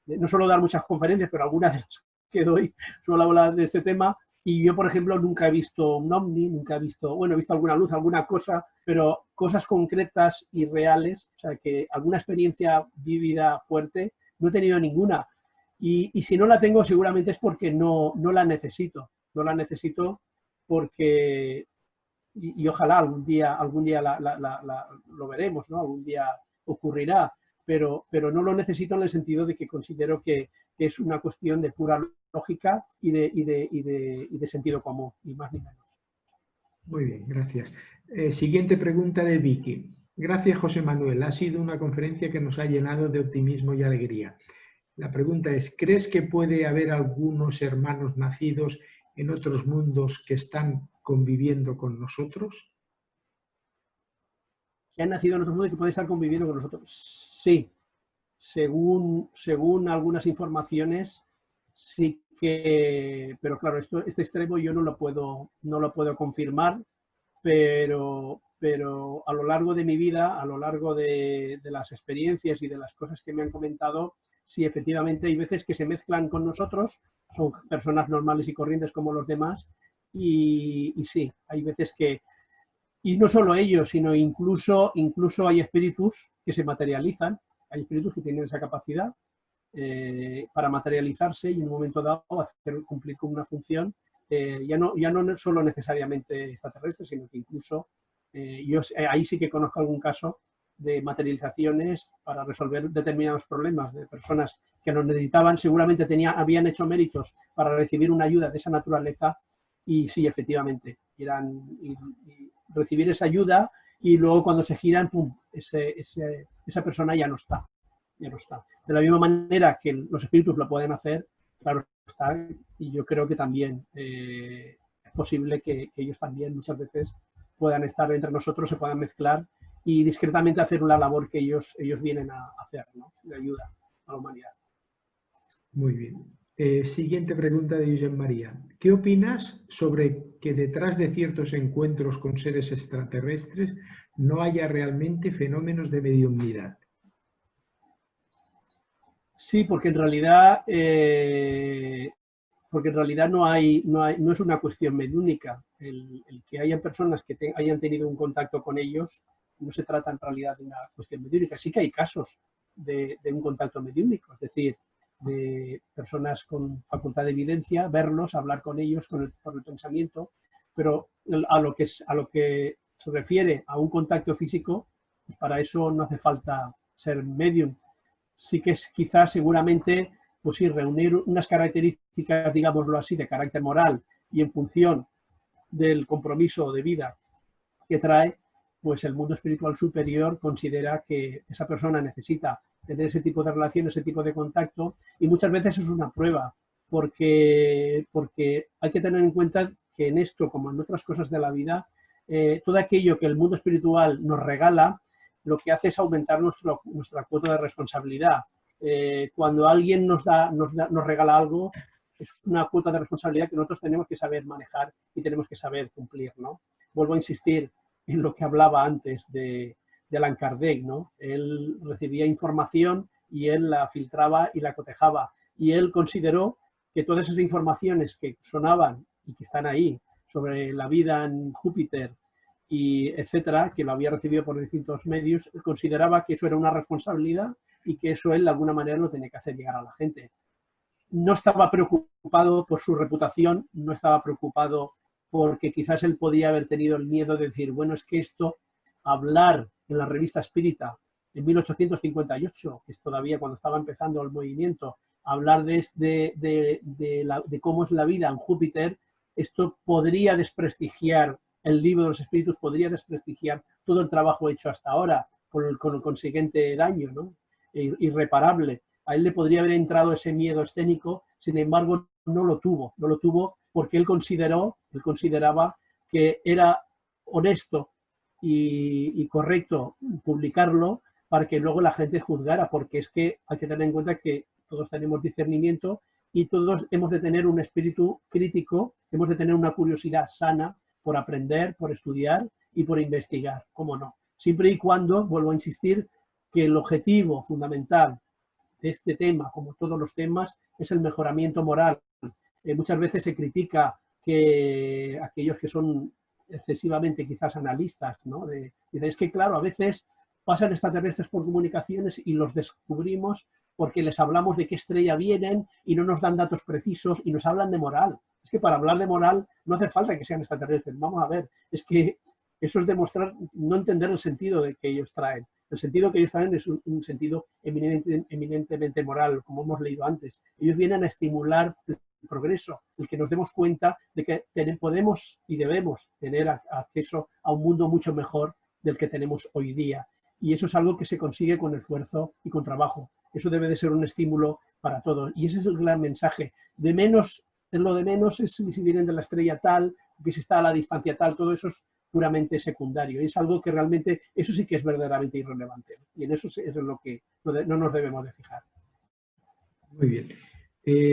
no suelo dar muchas conferencias, pero algunas de las que doy suelo hablar de ese tema. Y yo, por ejemplo, nunca he visto un ovni, nunca he visto, bueno, he visto alguna luz, alguna cosa, pero cosas concretas y reales, o sea, que alguna experiencia vívida fuerte, no he tenido ninguna. Y si no la tengo, seguramente es porque no la necesito. No la necesito porque, y ojalá algún día lo veremos, ¿no? Algún día ocurrirá, pero no lo necesito en el sentido de que considero que es una cuestión de pura lógica y de sentido común, ni más ni menos.
Muy bien, gracias. Siguiente pregunta de Vicky. Gracias, José Manuel. Ha sido una conferencia que nos ha llenado de optimismo y alegría. La pregunta es, ¿crees que puede haber algunos hermanos nacidos en otros mundos que están conviviendo con nosotros?
¿Que han nacido en otros mundos y que pueden estar conviviendo con nosotros? Sí. Según algunas informaciones, sí que, pero claro, este extremo yo no lo puedo confirmar, pero a lo largo de mi vida, a lo largo de las experiencias y de las cosas que me han comentado, sí, efectivamente hay veces que se mezclan con nosotros, son personas normales y corrientes como los demás, y sí, hay veces que, y no solo ellos, sino incluso hay espíritus que se materializan, hay espíritus que tienen esa capacidad para materializarse y en un momento dado cumplir con una función, ya no solo necesariamente extraterrestre, sino que incluso ahí sí que conozco algún caso de materializaciones para resolver determinados problemas de personas que lo necesitaban, seguramente habían hecho méritos para recibir una ayuda de esa naturaleza y sí, efectivamente, y recibir esa ayuda y luego cuando se giran, pum, esa persona ya no está. De la misma manera que los espíritus lo pueden hacer, claro está, y yo creo que también es posible que ellos también muchas veces puedan estar entre nosotros, se puedan mezclar y discretamente hacer una labor que ellos vienen a hacer, ¿no? De ayuda a la humanidad.
Muy bien. Siguiente pregunta de Josep María. ¿Qué opinas sobre que detrás de ciertos encuentros con seres extraterrestres no haya realmente fenómenos de mediumnidad?
Sí, porque en realidad no es una cuestión mediúnica. El que hayan personas que hayan tenido un contacto con ellos no se trata en realidad de una cuestión mediúnica. Sí que hay casos de un contacto mediúnico, es decir, de personas con facultad de evidencia, verlos, hablar con ellos por el pensamiento, pero a lo que se refiere a un contacto físico, pues para eso no hace falta ser medium. Sí que es quizás seguramente pues sí, reunir unas características, digámoslo así, de carácter moral y en función del compromiso de vida que trae, pues el mundo espiritual superior considera que esa persona necesita tener ese tipo de relación, ese tipo de contacto, y muchas veces es una prueba, porque hay que tener en cuenta que en esto, como en otras cosas de la vida, todo aquello que el mundo espiritual nos regala, lo que hace es aumentar nuestra cuota de responsabilidad. Cuando alguien nos regala algo, es una cuota de responsabilidad que nosotros tenemos que saber manejar y tenemos que saber cumplir, ¿no? Vuelvo a insistir en lo que hablaba antes de Allan Kardec, ¿no? Él recibía información y él la filtraba y la cotejaba. Y él consideró que todas esas informaciones que sonaban y que están ahí sobre la vida en Júpiter y etcétera, que lo había recibido por distintos medios, él consideraba que eso era una responsabilidad y que eso él de alguna manera lo tenía que hacer llegar a la gente. No estaba preocupado por su reputación, no estaba preocupado porque quizás él podía haber tenido el miedo de decir, bueno, es que esto, hablar en la revista Espírita en 1858, que es todavía cuando estaba empezando el movimiento, hablar de cómo es la vida en Júpiter, esto podría desprestigiar el libro de los espíritus, podría desprestigiar todo el trabajo hecho hasta ahora, con el consiguiente daño, ¿no? Irreparable. A él le podría haber entrado ese miedo escénico, sin embargo no lo tuvo porque él consideraba que era honesto y correcto publicarlo para que luego la gente juzgara, porque es que hay que tener en cuenta que todos tenemos discernimiento y todos hemos de tener un espíritu crítico, hemos de tener una curiosidad sana por aprender, por estudiar y por investigar, ¿cómo no? Siempre y cuando, vuelvo a insistir, que el objetivo fundamental de este tema, como todos los temas, es el mejoramiento moral. Muchas veces se critica que aquellos que son excesivamente quizás analistas, ¿no? Es que claro, a veces pasan extraterrestres por comunicaciones y los descubrimos porque les hablamos de qué estrella vienen y no nos dan datos precisos y nos hablan de moral. Es que para hablar de moral no hace falta que sean extraterrestres. Vamos a ver, es que eso es demostrar no entender el sentido de que ellos traen. El sentido que ellos traen es un sentido eminentemente moral, como hemos leído antes. Ellos vienen a estimular el progreso, el que nos demos cuenta de que podemos y debemos tener acceso a un mundo mucho mejor del que tenemos hoy día. Y eso es algo que se consigue con esfuerzo y con trabajo. Eso debe de ser un estímulo para todos. Y ese es el gran mensaje. De menos, lo de menos es si vienen de la estrella tal, que si está a la distancia tal, todo eso es puramente secundario. Y es algo que realmente, eso sí que es verdaderamente irrelevante. Y en eso es lo que no nos debemos de fijar.
Muy bien.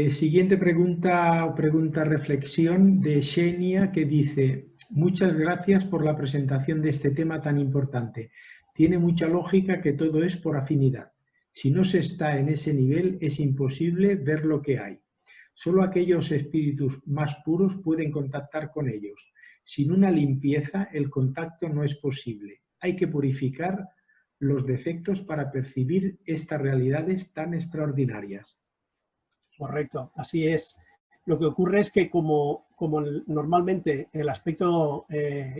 Siguiente pregunta o reflexión de Xenia, que dice: muchas gracias por la presentación de este tema tan importante. Tiene mucha lógica que todo es por afinidad. Si no se está en ese nivel, es imposible ver lo que hay. Solo aquellos espíritus más puros pueden contactar con ellos. Sin una limpieza, el contacto no es posible. Hay que purificar los defectos para percibir estas realidades tan extraordinarias.
Correcto, así es. Lo que ocurre es que como normalmente el aspecto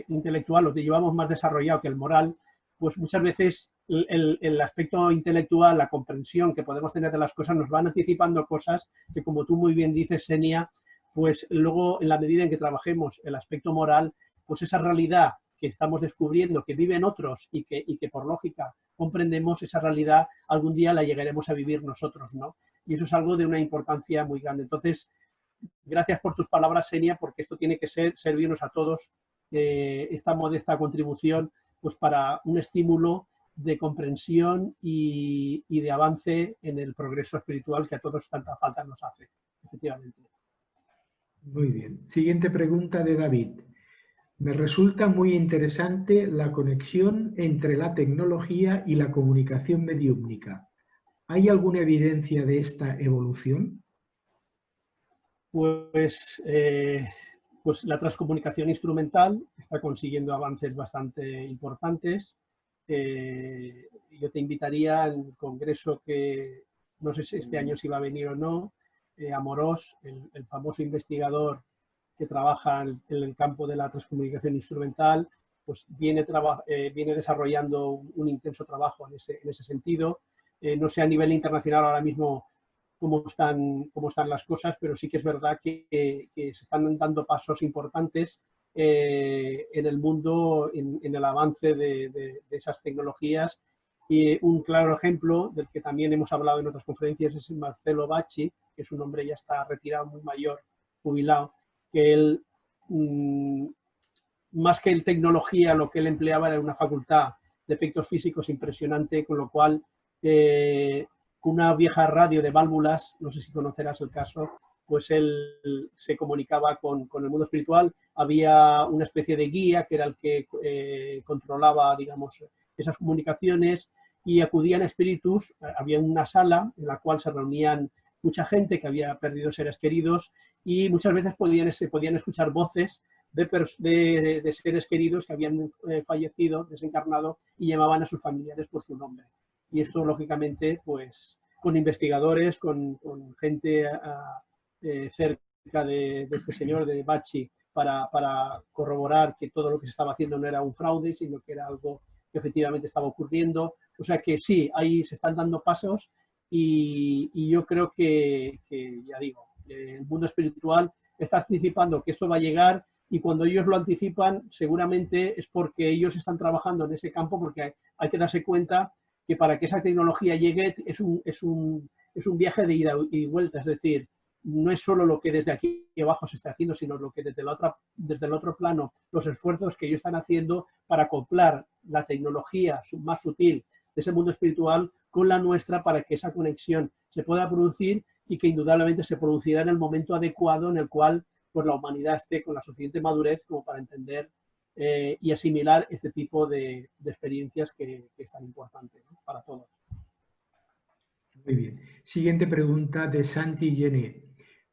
intelectual lo llevamos más desarrollado que el moral, pues muchas veces el aspecto intelectual, la comprensión que podemos tener de las cosas, nos van anticipando cosas que, como tú muy bien dices, Xenia, pues luego en la medida en que trabajemos el aspecto moral, pues esa realidad que estamos descubriendo, que viven otros y que por lógica comprendemos, esa realidad algún día la llegaremos a vivir nosotros, ¿no? Y eso es algo de una importancia muy grande. Entonces, gracias por tus palabras, Xenia, porque esto tiene que servirnos a todos, esta modesta contribución, pues para un estímulo de comprensión y de avance en el progreso espiritual que a todos tanta falta nos hace, efectivamente.
Muy bien. Siguiente pregunta de David. Me resulta muy interesante la conexión entre la tecnología y la comunicación mediúmnica. ¿Hay alguna evidencia de esta evolución?
Pues la transcomunicación instrumental está consiguiendo avances bastante importantes. Yo te invitaría al congreso que, no sé si este año si va a venir o no, Amorós, el famoso investigador que trabaja en el campo de la transcomunicación instrumental, pues viene desarrollando un intenso trabajo en ese sentido. No sé a nivel internacional ahora mismo cómo están las cosas, pero sí que es verdad que se están dando pasos importantes en el mundo, en el avance de esas tecnologías. Y un claro ejemplo del que también hemos hablado en otras conferencias es Marcelo Bacci, que es un hombre ya está retirado, muy mayor, jubilado, que él, más que en tecnología, lo que él empleaba era una facultad de efectos físicos impresionante, con lo cual con una vieja radio de válvulas, no sé si conocerás el caso, pues él se comunicaba con el mundo espiritual. Había una especie de guía que era el que controlaba, digamos, esas comunicaciones, y acudían espíritus. Había una sala en la cual se reunían mucha gente que había perdido seres queridos y muchas veces se podían escuchar voces de seres queridos que habían fallecido, desencarnado, y llamaban a sus familiares por su nombre. Y esto, lógicamente, pues con investigadores, con gente cerca de este señor, de Bacci, para corroborar que todo lo que se estaba haciendo no era un fraude, sino que era algo que efectivamente estaba ocurriendo. O sea que sí, ahí se están dando pasos y yo creo que, ya digo, el mundo espiritual está anticipando que esto va a llegar, y cuando ellos lo anticipan seguramente es porque ellos están trabajando en ese campo, porque hay que darse cuenta que para que esa tecnología llegue es un viaje de ida y vuelta, es decir, no es solo lo que desde aquí abajo se está haciendo, sino lo que desde el otro plano, los esfuerzos que ellos están haciendo para acoplar la tecnología más sutil de ese mundo espiritual con la nuestra, para que esa conexión se pueda producir, y que indudablemente se producirá en el momento adecuado en el cual pues, la humanidad esté con la suficiente madurez como para entender y asimilar este tipo de experiencias que es tan importante, ¿no?, para todos.
Muy bien. Siguiente pregunta de Santi Gené.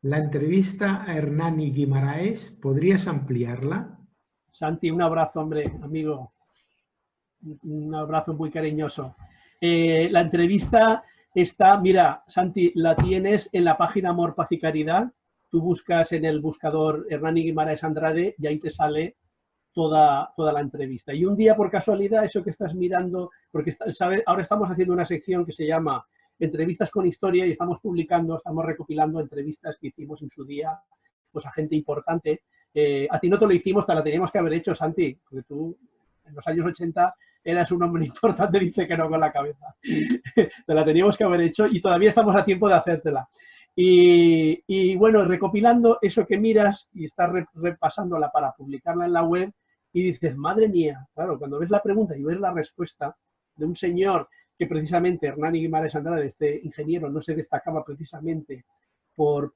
La entrevista a Hernani Guimaraes, ¿podrías ampliarla?
Santi, un abrazo, hombre, amigo. Un abrazo muy cariñoso. La entrevista está, mira, Santi, la tienes en la página Amor, Paz y Caridad. Tú buscas en el buscador Hernani Guimaraes Andrade y ahí te sale toda la entrevista. Y un día, por casualidad, eso que estás mirando, porque ¿sabes? Ahora estamos haciendo una sección que se llama Entrevistas con Historia y estamos recopilando entrevistas que hicimos en su día pues, a gente importante. A ti no te lo hicimos, te la teníamos que haber hecho, Santi, porque tú en los años 80 eras un hombre importante, dice que no con la cabeza. Te la teníamos que haber hecho y todavía estamos a tiempo de hacértela. Y bueno, recopilando eso que miras y estás repasándola para publicarla en la web y dices, madre mía, claro, cuando ves la pregunta y ves la respuesta de un señor que precisamente, Hernani Guimaraes Andrade, este ingeniero, no se destacaba precisamente por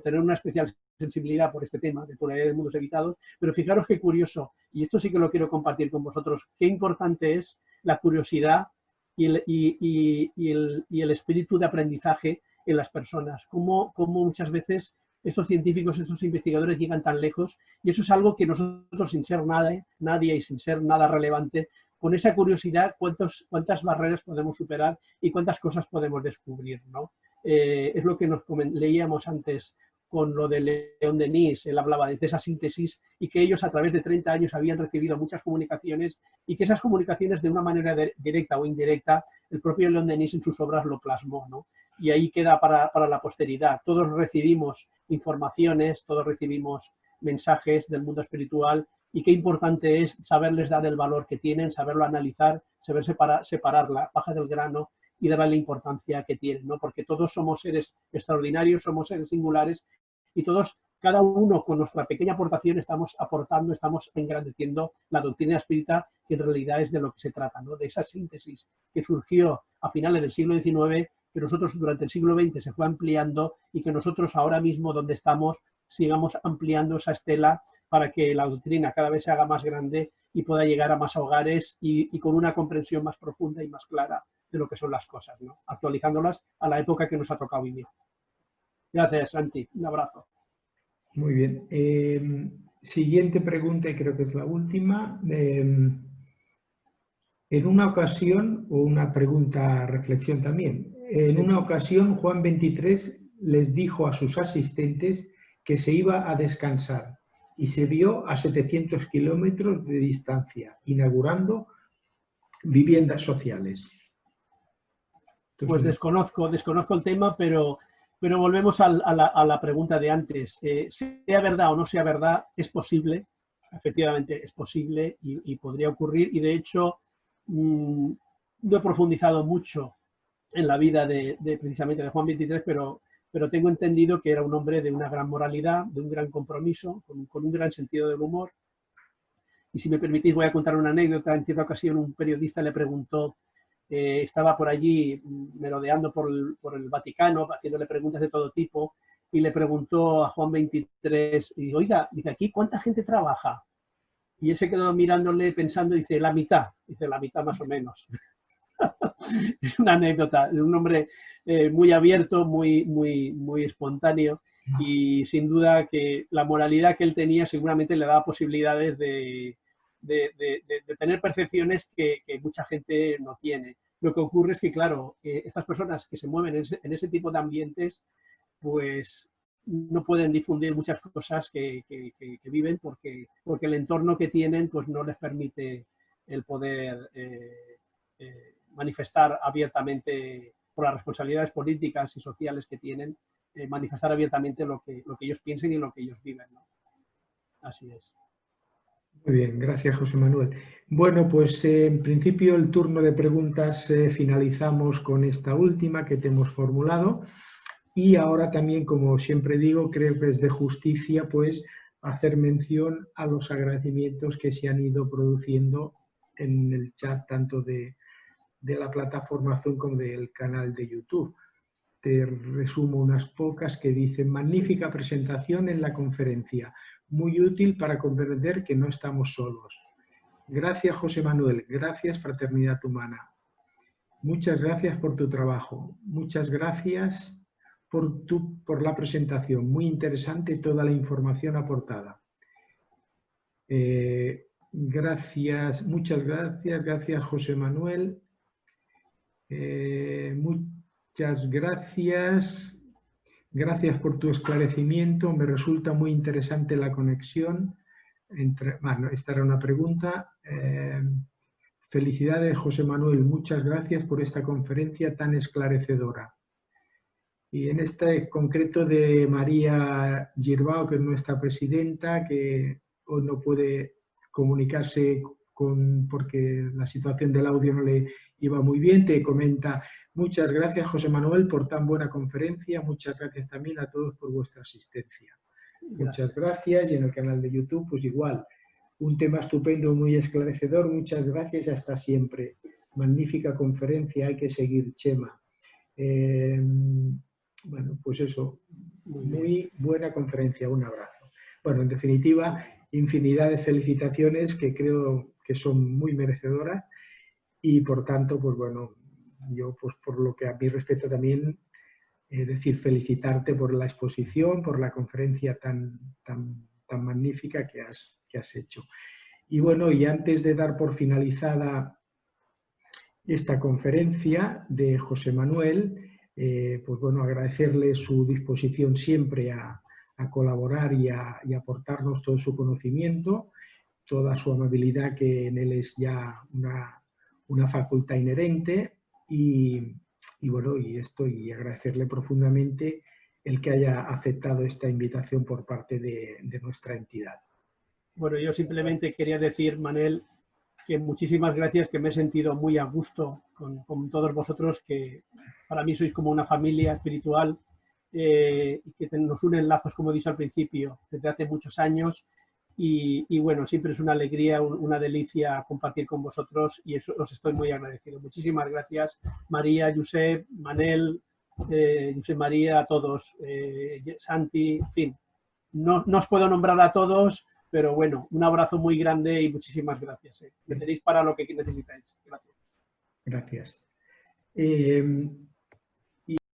tener una especial sensibilidad por este tema de pluralidad de mundos evitados, pero fijaros qué curioso, y esto sí que lo quiero compartir con vosotros, qué importante es la curiosidad y el espíritu de aprendizaje en las personas, cómo muchas veces estos científicos, estos investigadores llegan tan lejos, y eso es algo que nosotros, sin ser nadie y sin ser nada relevante, con esa curiosidad, cuántas barreras podemos superar y cuántas cosas podemos descubrir, ¿no? Es lo que leíamos antes con lo de León Denis. Él hablaba de esa síntesis y que ellos a través de 30 años habían recibido muchas comunicaciones y que esas comunicaciones de una manera directa o indirecta, el propio León Denis en sus obras lo plasmó, ¿no? Y ahí queda para la posteridad. Todos recibimos informaciones, todos recibimos mensajes del mundo espiritual y qué importante es saberles dar el valor que tienen, saberlo analizar, saber separar la paja del grano y darle la importancia que tienen, ¿no? Porque todos somos seres extraordinarios, somos seres singulares y todos, cada uno con nuestra pequeña aportación estamos aportando, estamos engrandeciendo la doctrina espírita, que en realidad es de lo que se trata, ¿no? De esa síntesis que surgió a finales del siglo XIX, que nosotros durante el siglo XX se fue ampliando y que nosotros ahora mismo donde estamos sigamos ampliando esa estela para que la doctrina cada vez se haga más grande y pueda llegar a más hogares y con una comprensión más profunda y más clara de lo que son las cosas, ¿no? Actualizándolas a la época que nos ha tocado vivir. Gracias, Santi. Un abrazo.
Muy bien. Siguiente pregunta, y creo que es la última. En una ocasión, o una pregunta reflexión también, en una ocasión Juan XXIII les dijo a sus asistentes que se iba a descansar y se vio a 700 kilómetros de distancia, inaugurando viviendas sociales.
Pues desconozco el tema, pero volvemos a la pregunta de antes. Sea verdad o no sea verdad, es posible, efectivamente es posible y podría ocurrir. Y de hecho, no he profundizado mucho en la vida precisamente de Juan XXIII, pero tengo entendido que era un hombre de una gran moralidad, de un gran compromiso, con un gran sentido del humor. Y si me permitís, voy a contar una anécdota. En cierta ocasión un periodista le preguntó, estaba por allí merodeando por el Vaticano, haciéndole preguntas de todo tipo, y le preguntó a Juan XXIII, y oiga, dice, ¿aquí cuánta gente trabaja? Y él se quedó mirándole, pensando, dice, la mitad más o menos. Es una anécdota, es un hombre muy abierto, muy espontáneo, y sin duda que la moralidad que él tenía seguramente le daba posibilidades de tener percepciones que mucha gente no tiene. Lo que ocurre es que, claro, estas personas que se mueven en ese tipo de ambientes, pues no pueden difundir muchas cosas que viven porque el entorno que tienen pues no les permite el poder manifestar abiertamente, por las responsabilidades políticas y sociales que tienen, manifestar abiertamente lo que ellos piensen y lo que ellos viven, ¿no? Así es.
Muy bien, gracias José Manuel. Bueno, pues en principio el turno de preguntas finalizamos con esta última que te hemos formulado y ahora también, como siempre digo, creo que es de justicia pues hacer mención a los agradecimientos que se han ido produciendo en el chat tanto de la plataforma Zoom como del canal de YouTube. Te resumo unas pocas que dicen: magnífica presentación en la conferencia, muy útil para comprender que no estamos solos. Gracias, José Manuel. Gracias, Fraternidad Humana. Muchas gracias por tu trabajo. Muchas gracias por la presentación. Muy interesante toda la información aportada. Gracias, muchas gracias. Gracias, José Manuel. Muchas gracias. Gracias por tu esclarecimiento. Me resulta muy interesante la conexión entre... Bueno, esta era una pregunta. Felicidades, José Manuel. Muchas gracias por esta conferencia tan esclarecedora. Y en este concreto de María Girbao, que es nuestra presidenta, que hoy no puede comunicarse porque la situación del audio no le iba muy bien, te comenta: muchas gracias, José Manuel, por tan buena conferencia. Muchas gracias también a todos por vuestra asistencia. Muchas gracias. Y en el canal de YouTube, pues igual. Un tema estupendo, muy esclarecedor. Muchas gracias. Hasta siempre. Magnífica conferencia. Hay que seguir, Chema. Bueno, pues eso. Muy buena conferencia. Un abrazo. Bueno, en definitiva, infinidad de felicitaciones que creo que son muy merecedoras. Y por tanto, pues bueno, yo pues por lo que a mí respecta también, decir, felicitarte por la exposición, por la conferencia tan magnífica que has hecho. Y bueno, y antes de dar por finalizada esta conferencia de José Manuel, pues bueno, agradecerle su disposición siempre a colaborar y a aportarnos todo su conocimiento, toda su amabilidad, que en él es ya una facultad inherente, y bueno, y agradecerle profundamente el que haya aceptado esta invitación por parte de nuestra entidad.
Bueno, yo simplemente quería decir, Manel, que muchísimas gracias, que me he sentido muy a gusto con todos vosotros, que para mí sois como una familia espiritual, y que nos unen lazos, como he dicho al principio, desde hace muchos años. Y bueno, siempre es una alegría, una delicia compartir con vosotros, y eso os estoy muy agradecido. Muchísimas gracias, María, Josep, Manel, Josep María, a todos, Santi, en fin. No os puedo nombrar a todos, pero bueno, un abrazo muy grande y muchísimas gracias. Me tenéis para lo que necesitáis. Gracias.
Gracias.